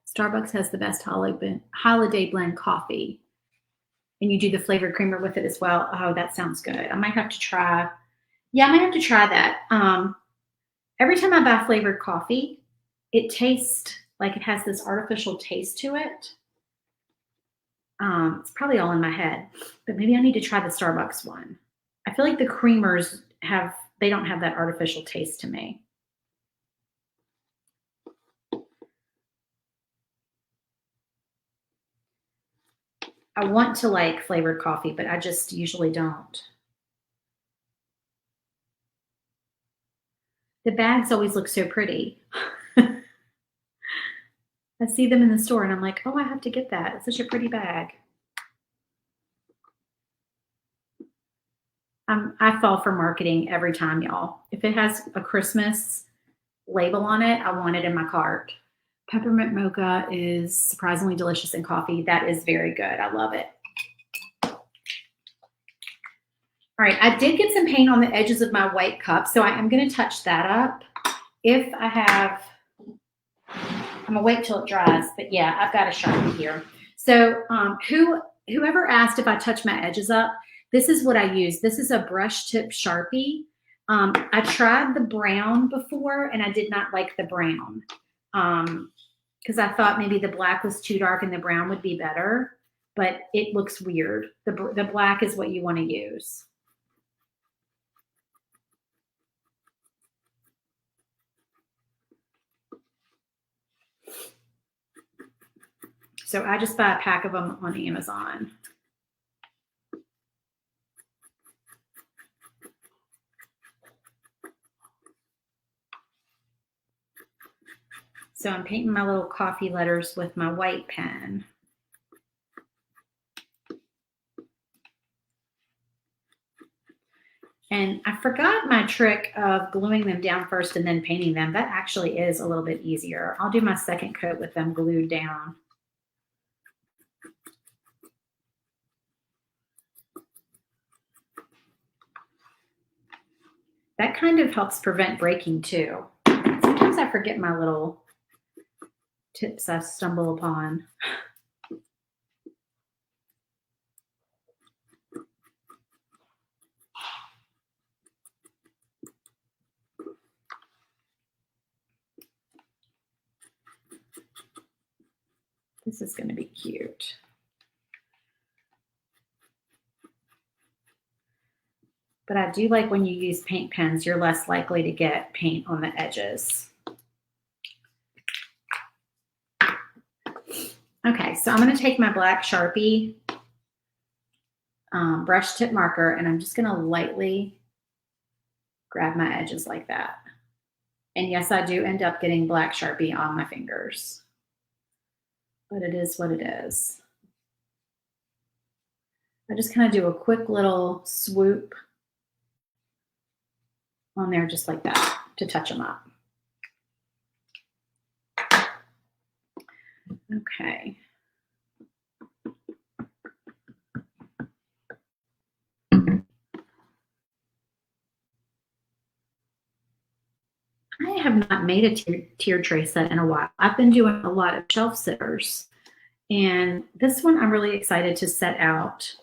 A: Starbucks has the best holiday blend coffee. And you do the flavored creamer with it as well. Oh, that sounds good. I might have to try. Yeah, I might have to try that. Every time I buy flavored coffee, it tastes like it has this artificial taste to it. It's probably all in my head, but maybe I need to try the Starbucks one. I feel like the creamers they don't have that artificial taste to me. I want to like flavored coffee, but I just usually don't. The bags always look so pretty. I see them in the store and I'm like, oh, I have to get that. It's such a pretty bag. I fall for marketing every time, y'all. If it has a Christmas label on it, I want it in my cart. Peppermint mocha is surprisingly delicious in coffee. That is very good. I love it. All right, I did get some paint on the edges of my white cup, so I am going to touch that up. If I have, I'm going to wait till it dries, but yeah, I've got a Sharpie here. So whoever asked if I touch my edges up, this is what I use. This is a brush tip Sharpie. I tried the brown before and I did not like the brown because I thought maybe the black was too dark and the brown would be better, but it looks weird. The black is what you want to use. So I just buy a pack of them on Amazon. So I'm painting my little coffee letters with my white pen. And I forgot my trick of gluing them down first and then painting them. That actually is a little bit easier. I'll do my second coat with them glued down. That kind of helps prevent breaking too. Sometimes I forget my little tips I stumble upon. This is going to be cute. But I do like when you use paint pens, you're less likely to get paint on the edges. Okay, so I'm going to take my black Sharpie brush tip marker, and I'm just going to lightly grab my edges like that. And yes, I do end up getting black Sharpie on my fingers, but it is what it is. I just kind of do a quick little swoop on there just like that to touch them up. Okay. I have not made a tier tray set in a while. I've been doing a lot of shelf sitters, and this one I'm really excited to set out.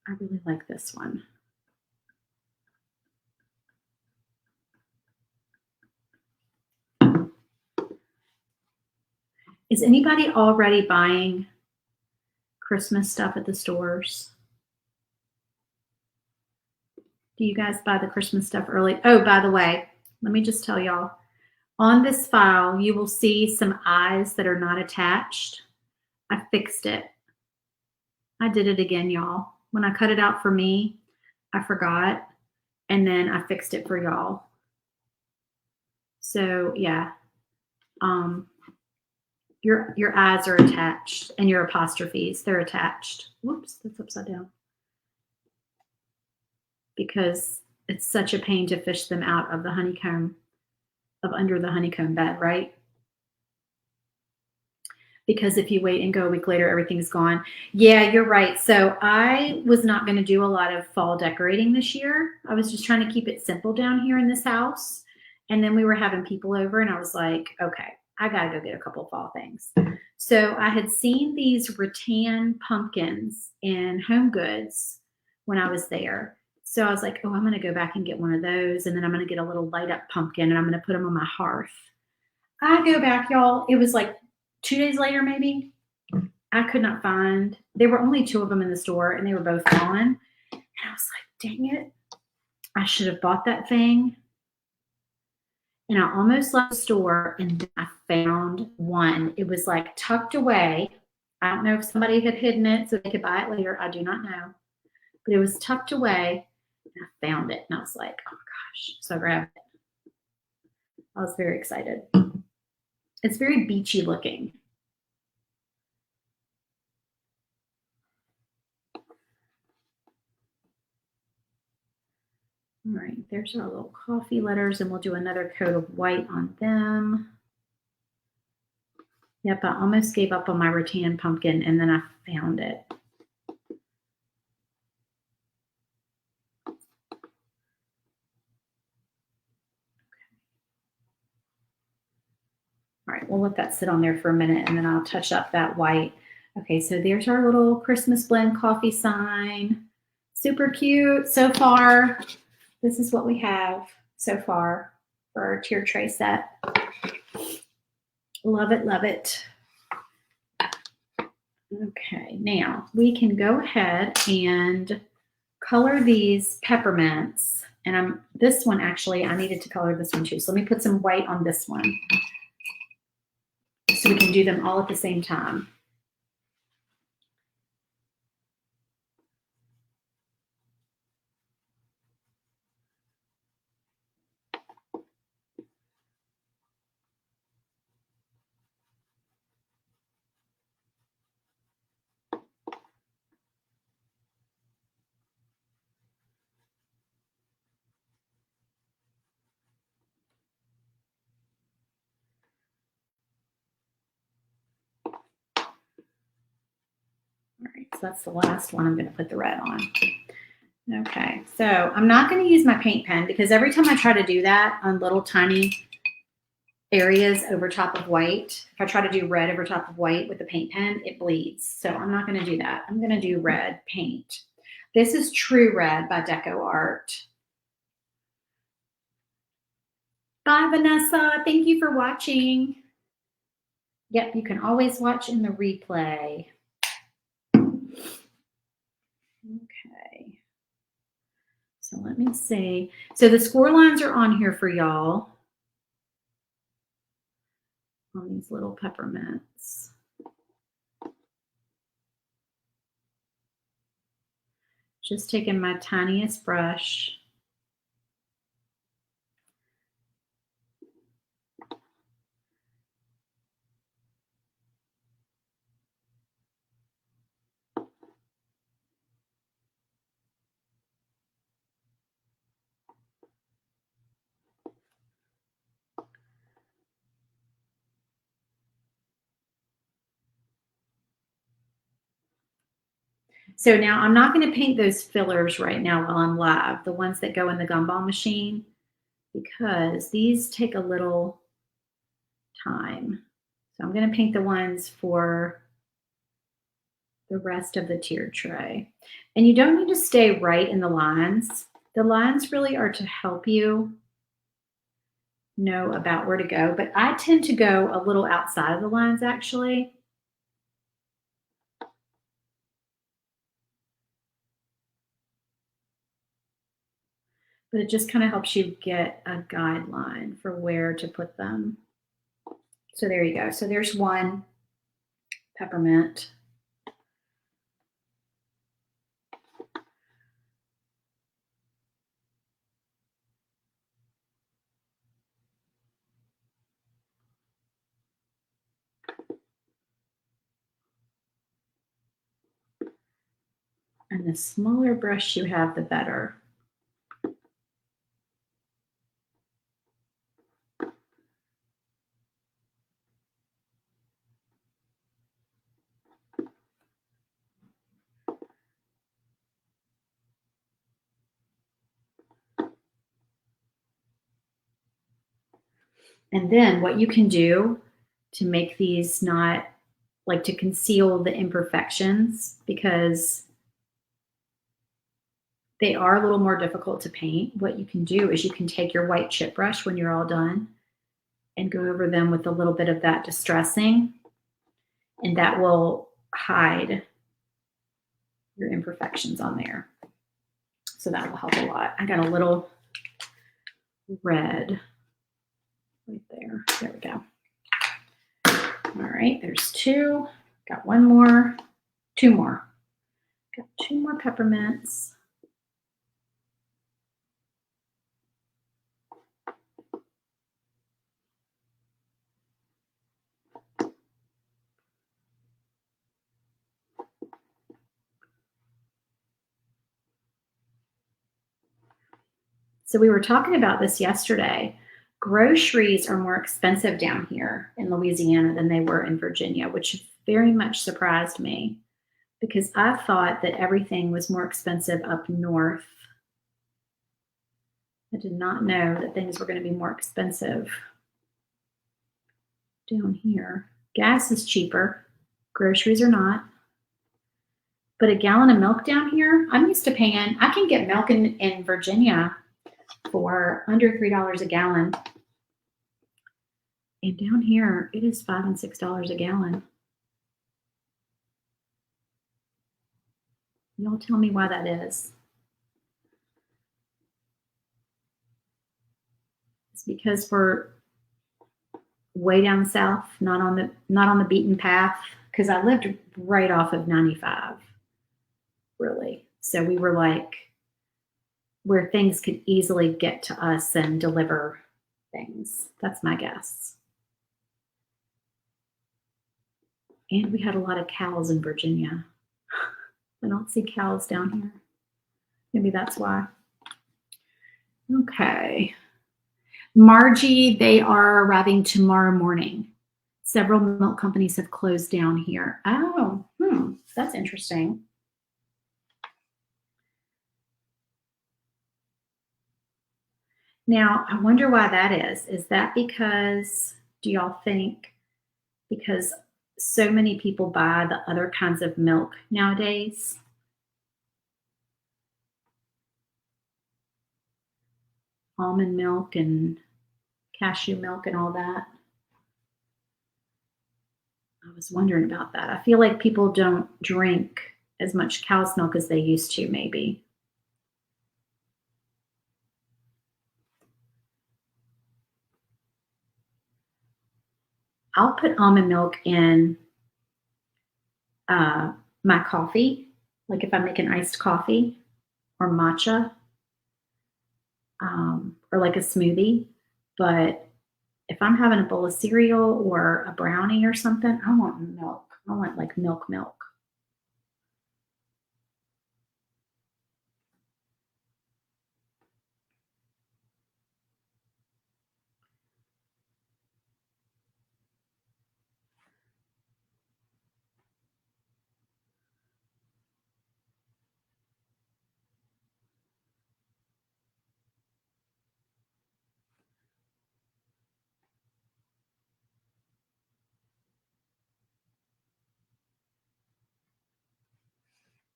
A: I really like this one. Is anybody already buying Christmas stuff at the stores? Do you guys buy the Christmas stuff early? Oh, by the way, let me just tell y'all, on this file, you will see some eyes that are not attached. I fixed it. I did it again, y'all. When I cut it out for me, I forgot, and then I fixed it for y'all. So yeah, your eyes are attached, and your apostrophes, they're attached. Whoops, that's upside down. Because it's such a pain to fish them out of the honeycomb, of under the honeycomb bed, right? Because if you wait and go a week later, everything's gone. Yeah, you're right. So I was not going to do a lot of fall decorating this year. I was just trying to keep it simple down here in this house. And then we were having people over, and I was like, okay, I got to go get a couple of fall things. So I had seen these rattan pumpkins in Home Goods when I was there. So I was like, oh, I'm going to go back and get one of those. And then I'm going to get a little light up pumpkin, and I'm going to put them on my hearth. I go back, y'all. It was like 2 days later, maybe. I could not find. There were only 2 of them in the store, and they were both gone. And I was like, dang it. I should have bought that thing. And I almost left the store, and then I found one. It was like tucked away. I don't know if somebody had hidden it so they could buy it later. I do not know. But it was tucked away, and I found it. And I was like, oh, gosh. So I grabbed it. I was very excited. It's very beachy looking. All right, there's our little coffee letters, and we'll do another coat of white on them. Yep, I almost gave up on my rattan pumpkin, and then I found it. All right, we'll let that sit on there for a minute, and then I'll touch up that white. Okay, so there's our little Christmas blend coffee sign. Super cute so far. This is what we have so far for our tier tray set. Love it, love it. Okay, now we can go ahead and color these peppermints. And this one, actually, I needed to color this one too. So let me put some white on this one so we can do them all at the same time. that's the last one I'm going to put the red on. Okay, so I'm not going to use my paint pen because every time I try to do that on little tiny areas over top of white, if I try to do red over top of white with the paint pen, it bleeds. So I'm not going to do that. I'm going to do red paint. This is True Red by Deco Art. Bye, Vanessa. Thank you for watching. Yep, you can always watch in the replay. Okay. So let me see. So the score lines are on here for y'all. On these little peppermints. Just taking my tiniest brush. So now I'm not going to paint those fillers right now while I'm live, the ones that go in the gumball machine, because these take a little time. So I'm going to paint the ones for the rest of the tiered tray. And you don't need to stay right in the lines. The lines really are to help you know about where to go, but I tend to go a little outside of the lines actually. But it just kind of helps you get a guideline for where to put them. So there you go. So there's one peppermint. And the smaller brush you have, the better. And then what you can do to make these not, like, to conceal the imperfections, because they are a little more difficult to paint, what you can do is you can take your white chip brush when you're all done and go over them with a little bit of that distressing, and that will hide your imperfections on there. So that will help a lot. I got a little red right there. There we go. All right, there's two. Got one more, two more. Got two more peppermints. So we were talking about this yesterday. Groceries are more expensive down here in Louisiana than they were in Virginia, which very much surprised me because I thought that everything was more expensive up north. I did not know that things were going to be more expensive down here. Gas is cheaper. Groceries are not. But a gallon of milk down here, I'm used to paying, I can get milk in Virginia for under $3 a gallon. And down here, it is $5 and $6 a gallon. Y'all tell me why that is. It's because we're way down south, not on the beaten path. Because I lived right off of 95, really. So we were like where things could easily get to us and deliver things. That's my guess. And we had a lot of cows in Virginia. I don't see cows down here. Maybe that's why. Okay. Margie, they are arriving tomorrow morning. Several milk companies have closed down here. Oh, that's interesting. Now, I wonder why that is. Is that because, do y'all think, because so many people buy the other kinds of milk nowadays? Almond milk and cashew milk and all that. I was wondering about that. I feel like people don't drink as much cow's milk as they used to, maybe. I'll put almond milk in my coffee, like if I'm making iced coffee or matcha, or like a smoothie. But if I'm having a bowl of cereal or a brownie or something, I want milk. I want like milk.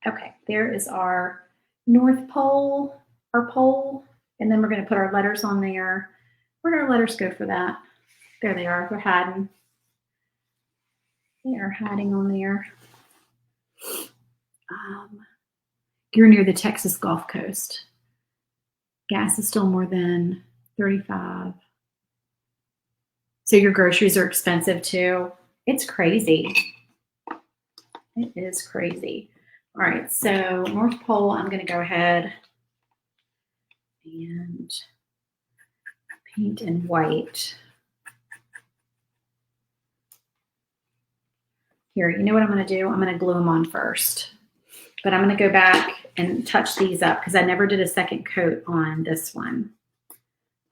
A: Okay, there is our North Pole, our pole, and then we're going to put our letters on there. Where did our letters go for that? There they are. They're hiding. They are hiding on there. You're near the Texas Gulf Coast. Gas is still more than 35. So your groceries are expensive too. It's crazy. It is crazy. All right, so North Pole, I'm going to go ahead and paint in white. Here, you know what I'm going to do? I'm going to glue them on first. But I'm going to go back and touch these up because I never did a second coat on this one.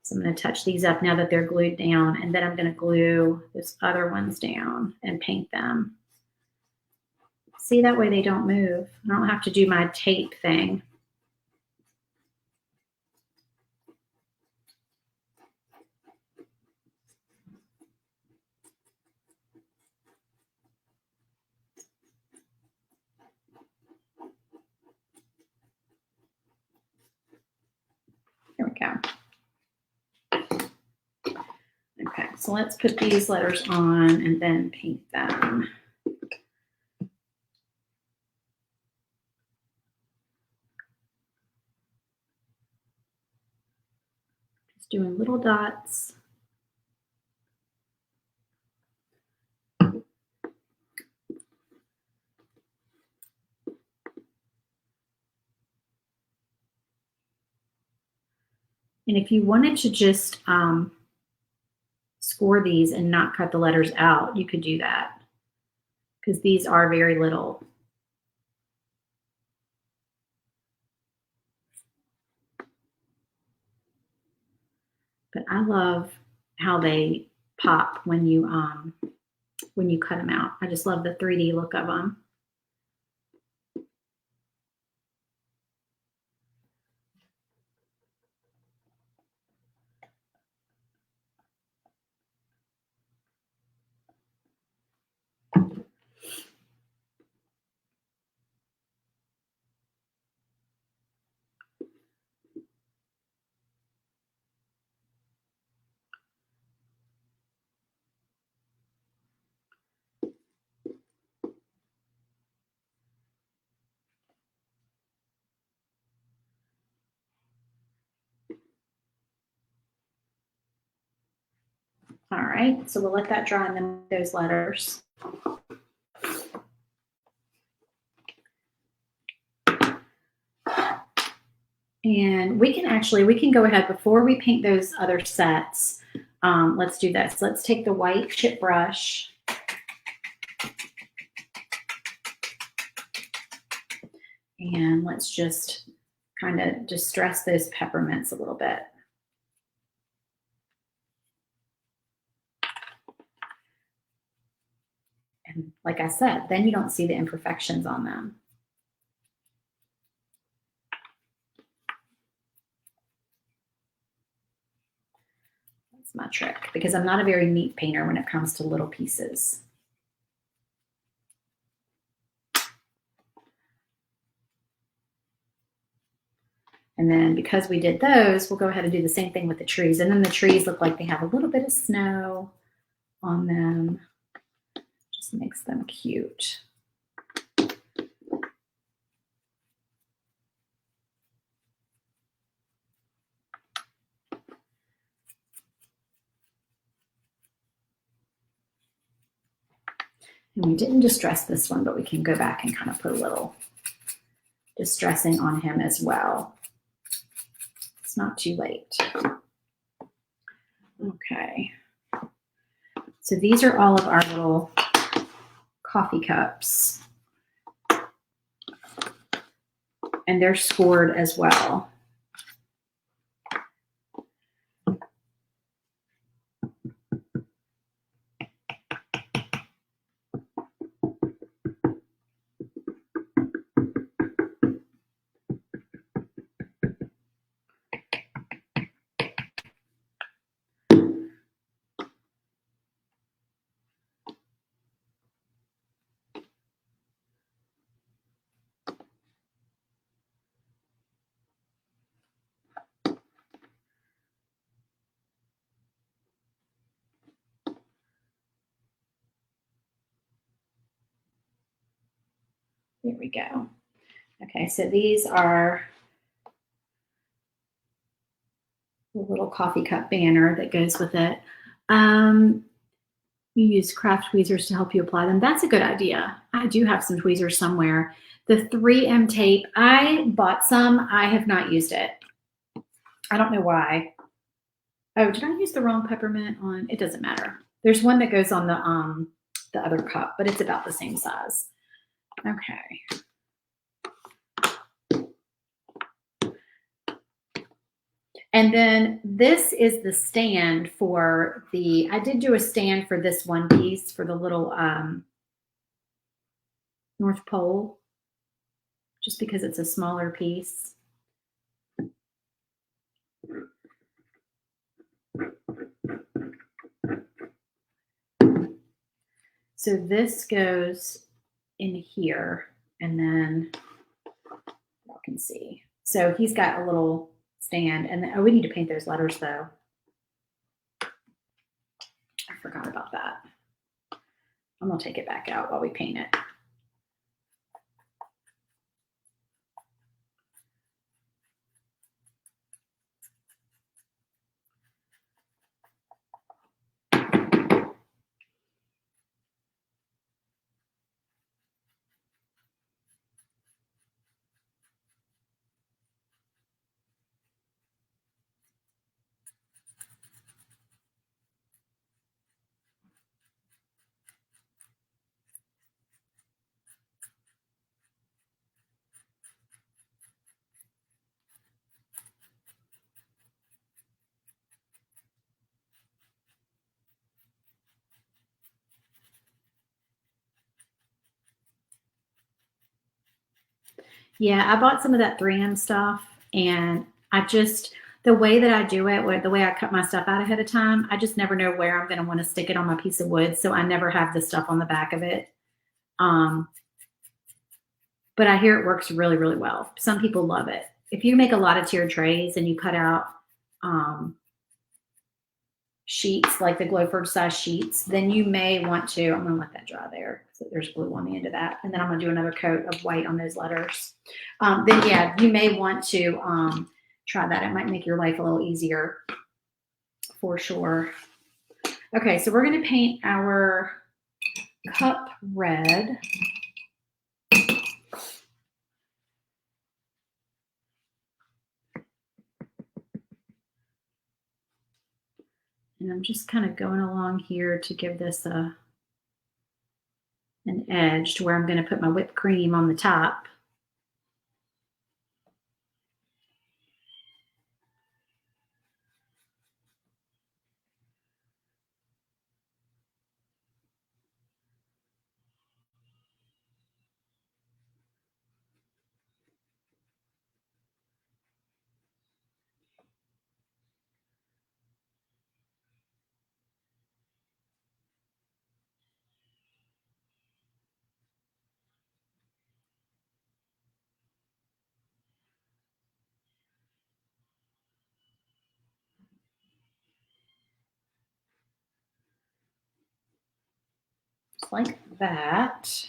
A: So I'm going to touch these up now that they're glued down, and then I'm going to glue those other ones down and paint them. See, that way they don't move. I don't have to do my tape thing. There we go. Okay, so let's put these letters on and then paint them. Just doing little dots. And if you wanted to just score these and not cut the letters out, you could do that because these are very little. But I love how they pop when you cut them out. I just love the 3D look of them. All right, so we'll let that dry and then those letters. And we can go ahead before we paint those other sets. Let's do this. Let's take the white chip brush and let's just kind of distress those peppermints a little bit. And like I said, then you don't see the imperfections on them. It's my trick because I'm not a very neat painter when it comes to little pieces. And then because we did those, we'll go ahead and do the same thing with the trees. And then the trees look like they have a little bit of snow on them. Just makes them cute. And we didn't distress this one, but we can go back and kind of put a little distressing on him as well. It's not too late. Okay. So these are all of our little coffee cups. And they're scored as well. There we go. Okay, so these are the little coffee cup banner that goes with it. You use craft tweezers to help you apply them. That's a good idea. I do have some tweezers somewhere. The 3M tape, I bought some. I have not used it. I don't know why. Oh, did I use the wrong peppermint on? It doesn't matter. There's one that goes on the other cup, but it's about the same size. Okay. And then this is the stand for the, I did do a stand for this one piece for the little North Pole, just because it's a smaller piece. So this goes in here, and then y'all can see. So he's got a little stand, and then, oh, we need to paint those letters though. I forgot about that. I'm gonna take it back out while we paint it. Yeah, I bought some of that 3M stuff, and I just, the way that I do it, the way I cut my stuff out ahead of time, I just never know where I'm going to want to stick it on my piece of wood, so I never have the stuff on the back of it. But I hear it works really, really well. Some people love it. If you make a lot of tiered trays and you cut out sheets, like the Glowford size sheets, then you may want to, I'm going to let that dry there. So there's glue on the end of that. And then I'm going to do another coat of white on those letters. Then yeah, you may want to try that. It might make your life a little easier for sure. Okay, so we're going to paint our cup red. And I'm just kind of going along here to give this an edge to where I'm going to put my whipped cream on the top. like that.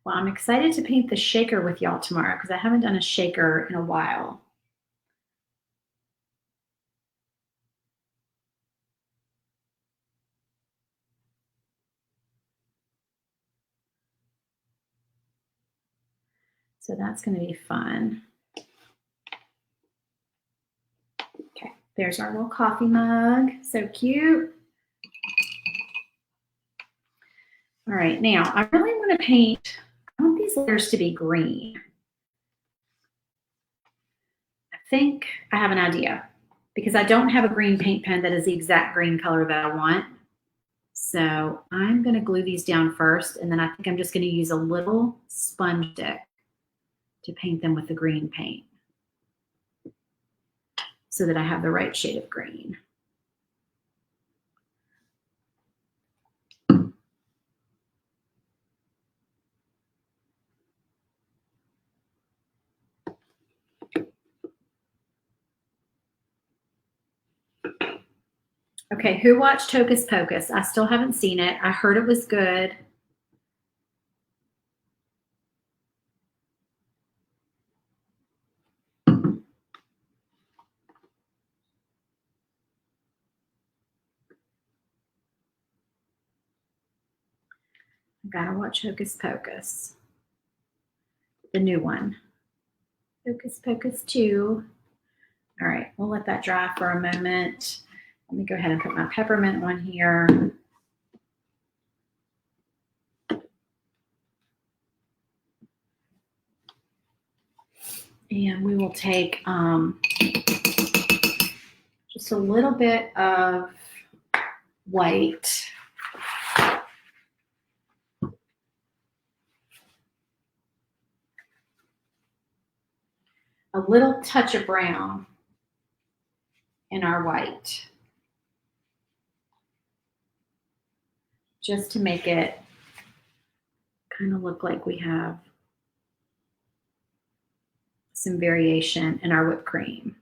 A: Well, I'm excited to paint the shaker with y'all tomorrow because I haven't done a shaker in a while. So that's going to be fun. Okay, there's our little coffee mug. So cute. All right, now I really want to paint, I want these letters to be green. I think I have an idea because I don't have a green paint pen that is the exact green color that I want. So I'm going to glue these down first, and then I think I'm just going to use a little sponge stick to paint them with the green paint so that I have the right shade of green. Okay, who watched Hocus Pocus? I still haven't seen it. I heard it was good. I gotta watch Hocus Pocus. The new one. Hocus Pocus 2. All right, we'll let that dry for a moment. Let me go ahead and put my peppermint on here. And we will take just a little bit of white. A little touch of brown in our white. Just to make it kind of look like we have some variation in our whipped cream.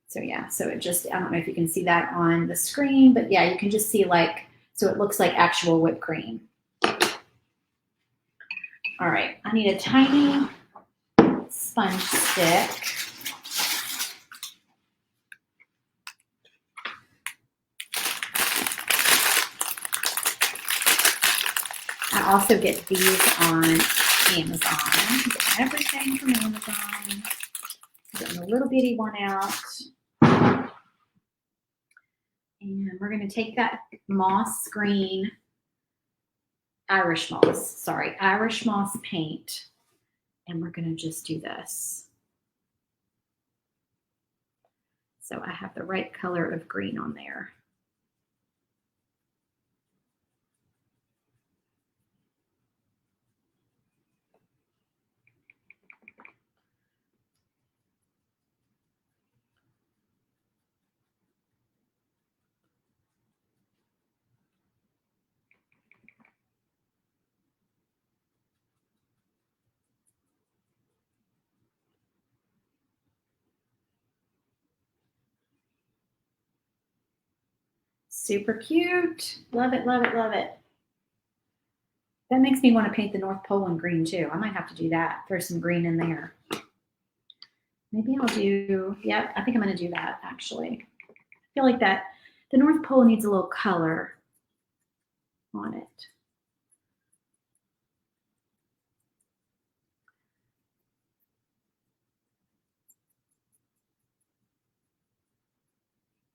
A: So yeah, so it just, I don't know if you can see that on the screen, but yeah, you can just see like, so it looks like actual whipped cream. All right, I need a tiny sponge stick. I also get these on Amazon. Get everything from Amazon. Getting a little bitty one out. And we're going to take that moss green, Irish moss paint, and we're going to just do this. So I have the right color of green on there. Super cute. Love it, love it, love it. That makes me want to paint the North Pole in green too. I might have to do that. Throw some green in there. Maybe I'll do, yep, I think I'm going to do that actually. I feel like that the North Pole needs a little color on it.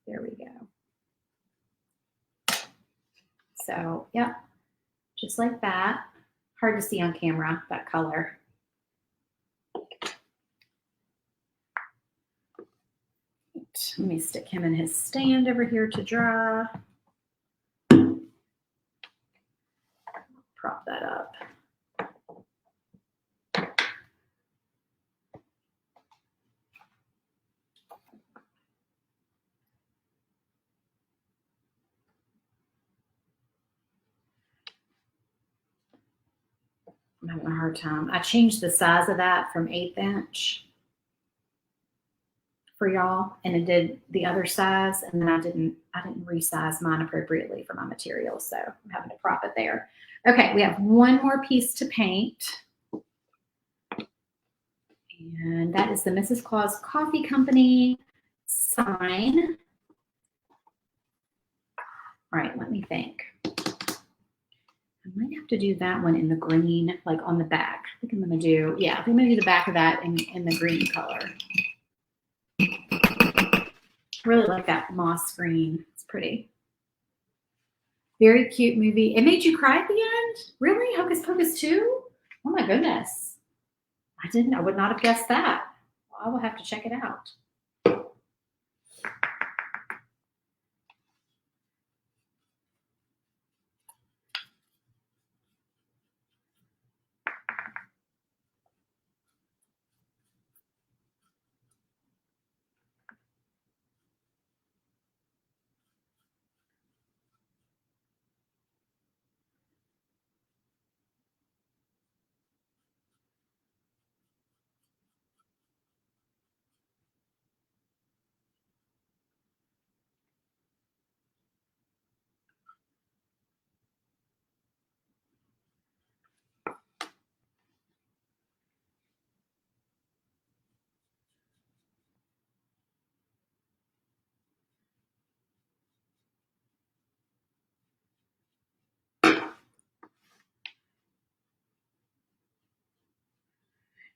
A: There we go. So, yep, just like that. Hard to see on camera, that color. let me stick him in his stand over here to dry. Prop that up. I'm having a hard time. I changed the size of that from 1/8 inch for y'all, and it did the other size, and then I didn't resize mine appropriately for my material, so I'm having to prop it there. Okay, we have one more piece to paint, and that is the Mrs. Claus Coffee Company sign. All right, let me think. I might have to do that one in the green, like on the back. I think I'm gonna do, yeah, I think I'm gonna do the back of that in the green color. I really like that moss green. It's pretty. Very cute movie. It made you cry at the end? Really? Hocus Pocus 2? Oh my goodness. I would not have guessed that. I will have to check it out.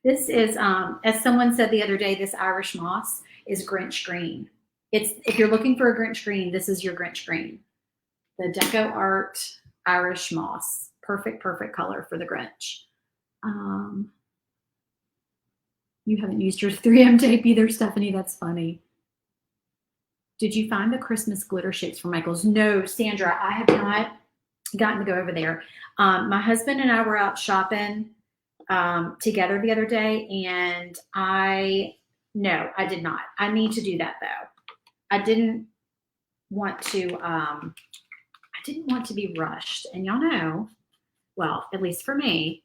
A: This is, as someone said the other day, this Irish moss is Grinch green. If you're looking for a Grinch green, this is your Grinch green. The Deco Art Irish moss. Perfect, perfect color for the Grinch. You haven't used your 3M tape either, Stephanie. That's funny. Did you find the Christmas glitter shapes for Michael's? No, Sandra, I have not gotten to go over there. My husband and I were out shopping together the other day, and no, I did not. I need to do that though. I didn't want to be rushed. And y'all know, well, at least for me,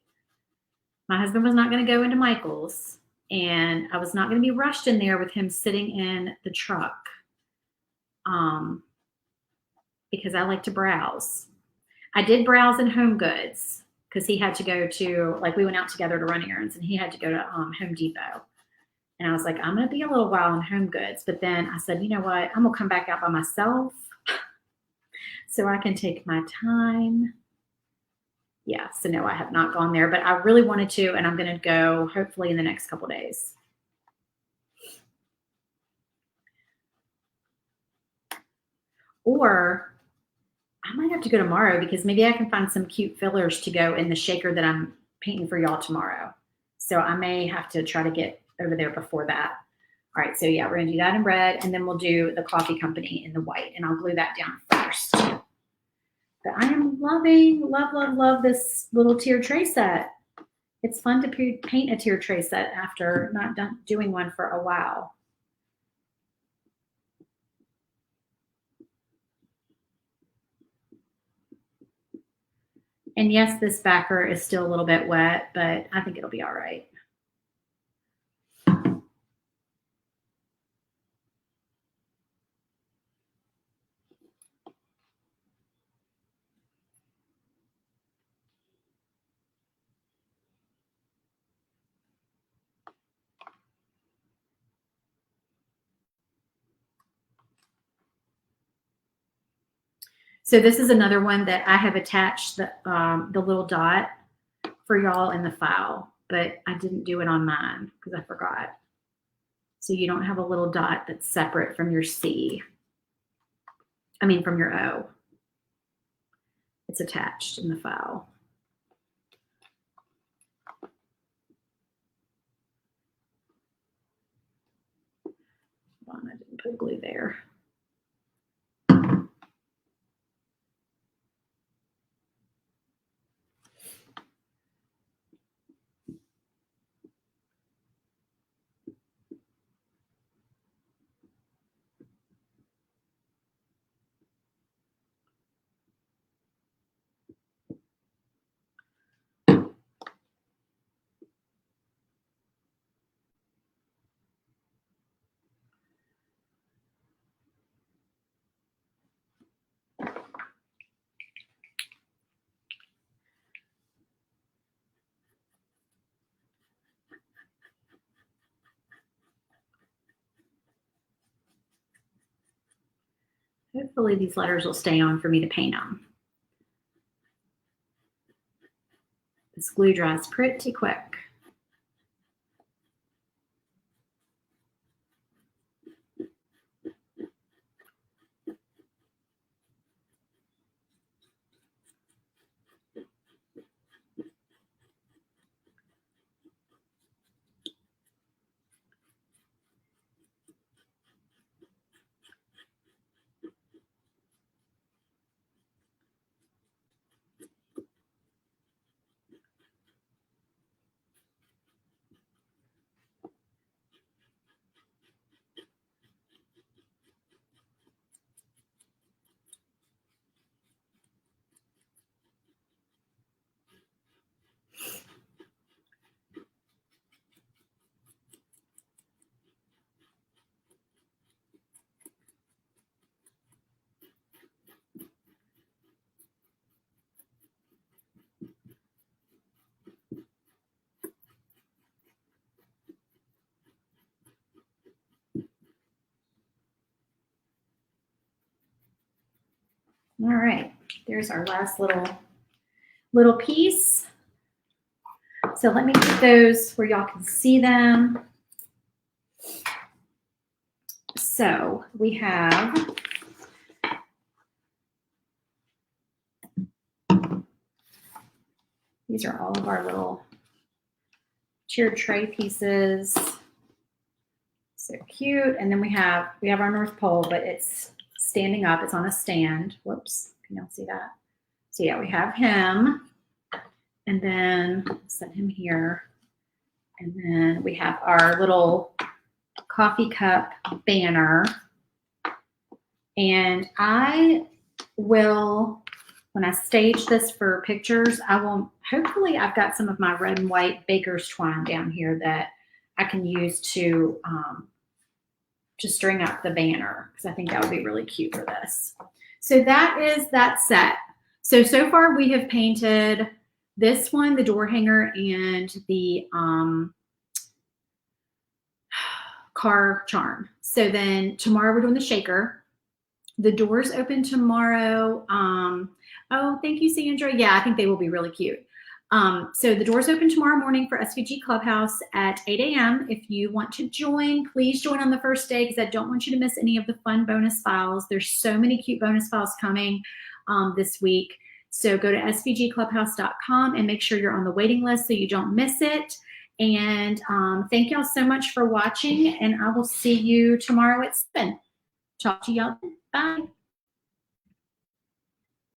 A: my husband was not going to go into Michael's, and I was not going to be rushed in there with him sitting in the truck. Because I like to browse. I did browse in Home Goods because he had to go to, like, we went out together to run errands, and he had to go to Home Depot. And I was like, I'm going to be a little while in Home Goods. But then I said, you know what? I'm going to come back out by myself so I can take my time. Yeah, so no, I have not gone there, but I really wanted to, and I'm going to go hopefully in the next couple days. Or I might have to go tomorrow because maybe I can find some cute fillers to go in the shaker that I'm painting for y'all tomorrow. So I may have to try to get over there before that. All right, so yeah, we're gonna do that in red, and then we'll do the coffee company in the white, and I'll glue that down first. But I am loving, love this little tier tray set. It's fun to paint a tier tray set after not doing one for a while. And yes, this backer is still a little bit wet, but I think it'll be all right. So this is another one that I have attached the little dot for y'all in the file, but I didn't do it on mine because I forgot. So you don't have a little dot that's separate from your C. I mean, from your O. It's attached in the file. I didn't Put glue there. Hopefully these letters will stay on for me to paint them. This glue dries pretty quick. All right, there's our last little piece. So let me get those where y'all can see them. So we have these are all of our little tiered tray pieces. So cute. And then we have our North Pole, but it's standing up. It's on a stand. Whoops. Can y'all see that? So yeah, we have him. And then set him here. And then we have our little coffee cup banner. And I will, when I stage this for pictures, hopefully I've got some of my red and white baker's twine down here that I can use to string up the banner, because I think that would be really cute for this. So that is that set. So far we have painted this one, the door hanger, and the car charm. So then tomorrow we're doing the shaker. The doors open tomorrow. Oh, thank you, Sandra. Yeah, I think they will be really cute. So the doors open tomorrow morning for SVG Clubhouse at 8 a.m. If you want to join, please join on the first day, because I don't want you to miss any of the fun bonus files. There's so many cute bonus files coming this week. So go to svgclubhouse.com and make sure you're on the waiting list so you don't miss it. And thank y'all so much for watching, and I will see you tomorrow at 7. Talk to y'all then. Bye.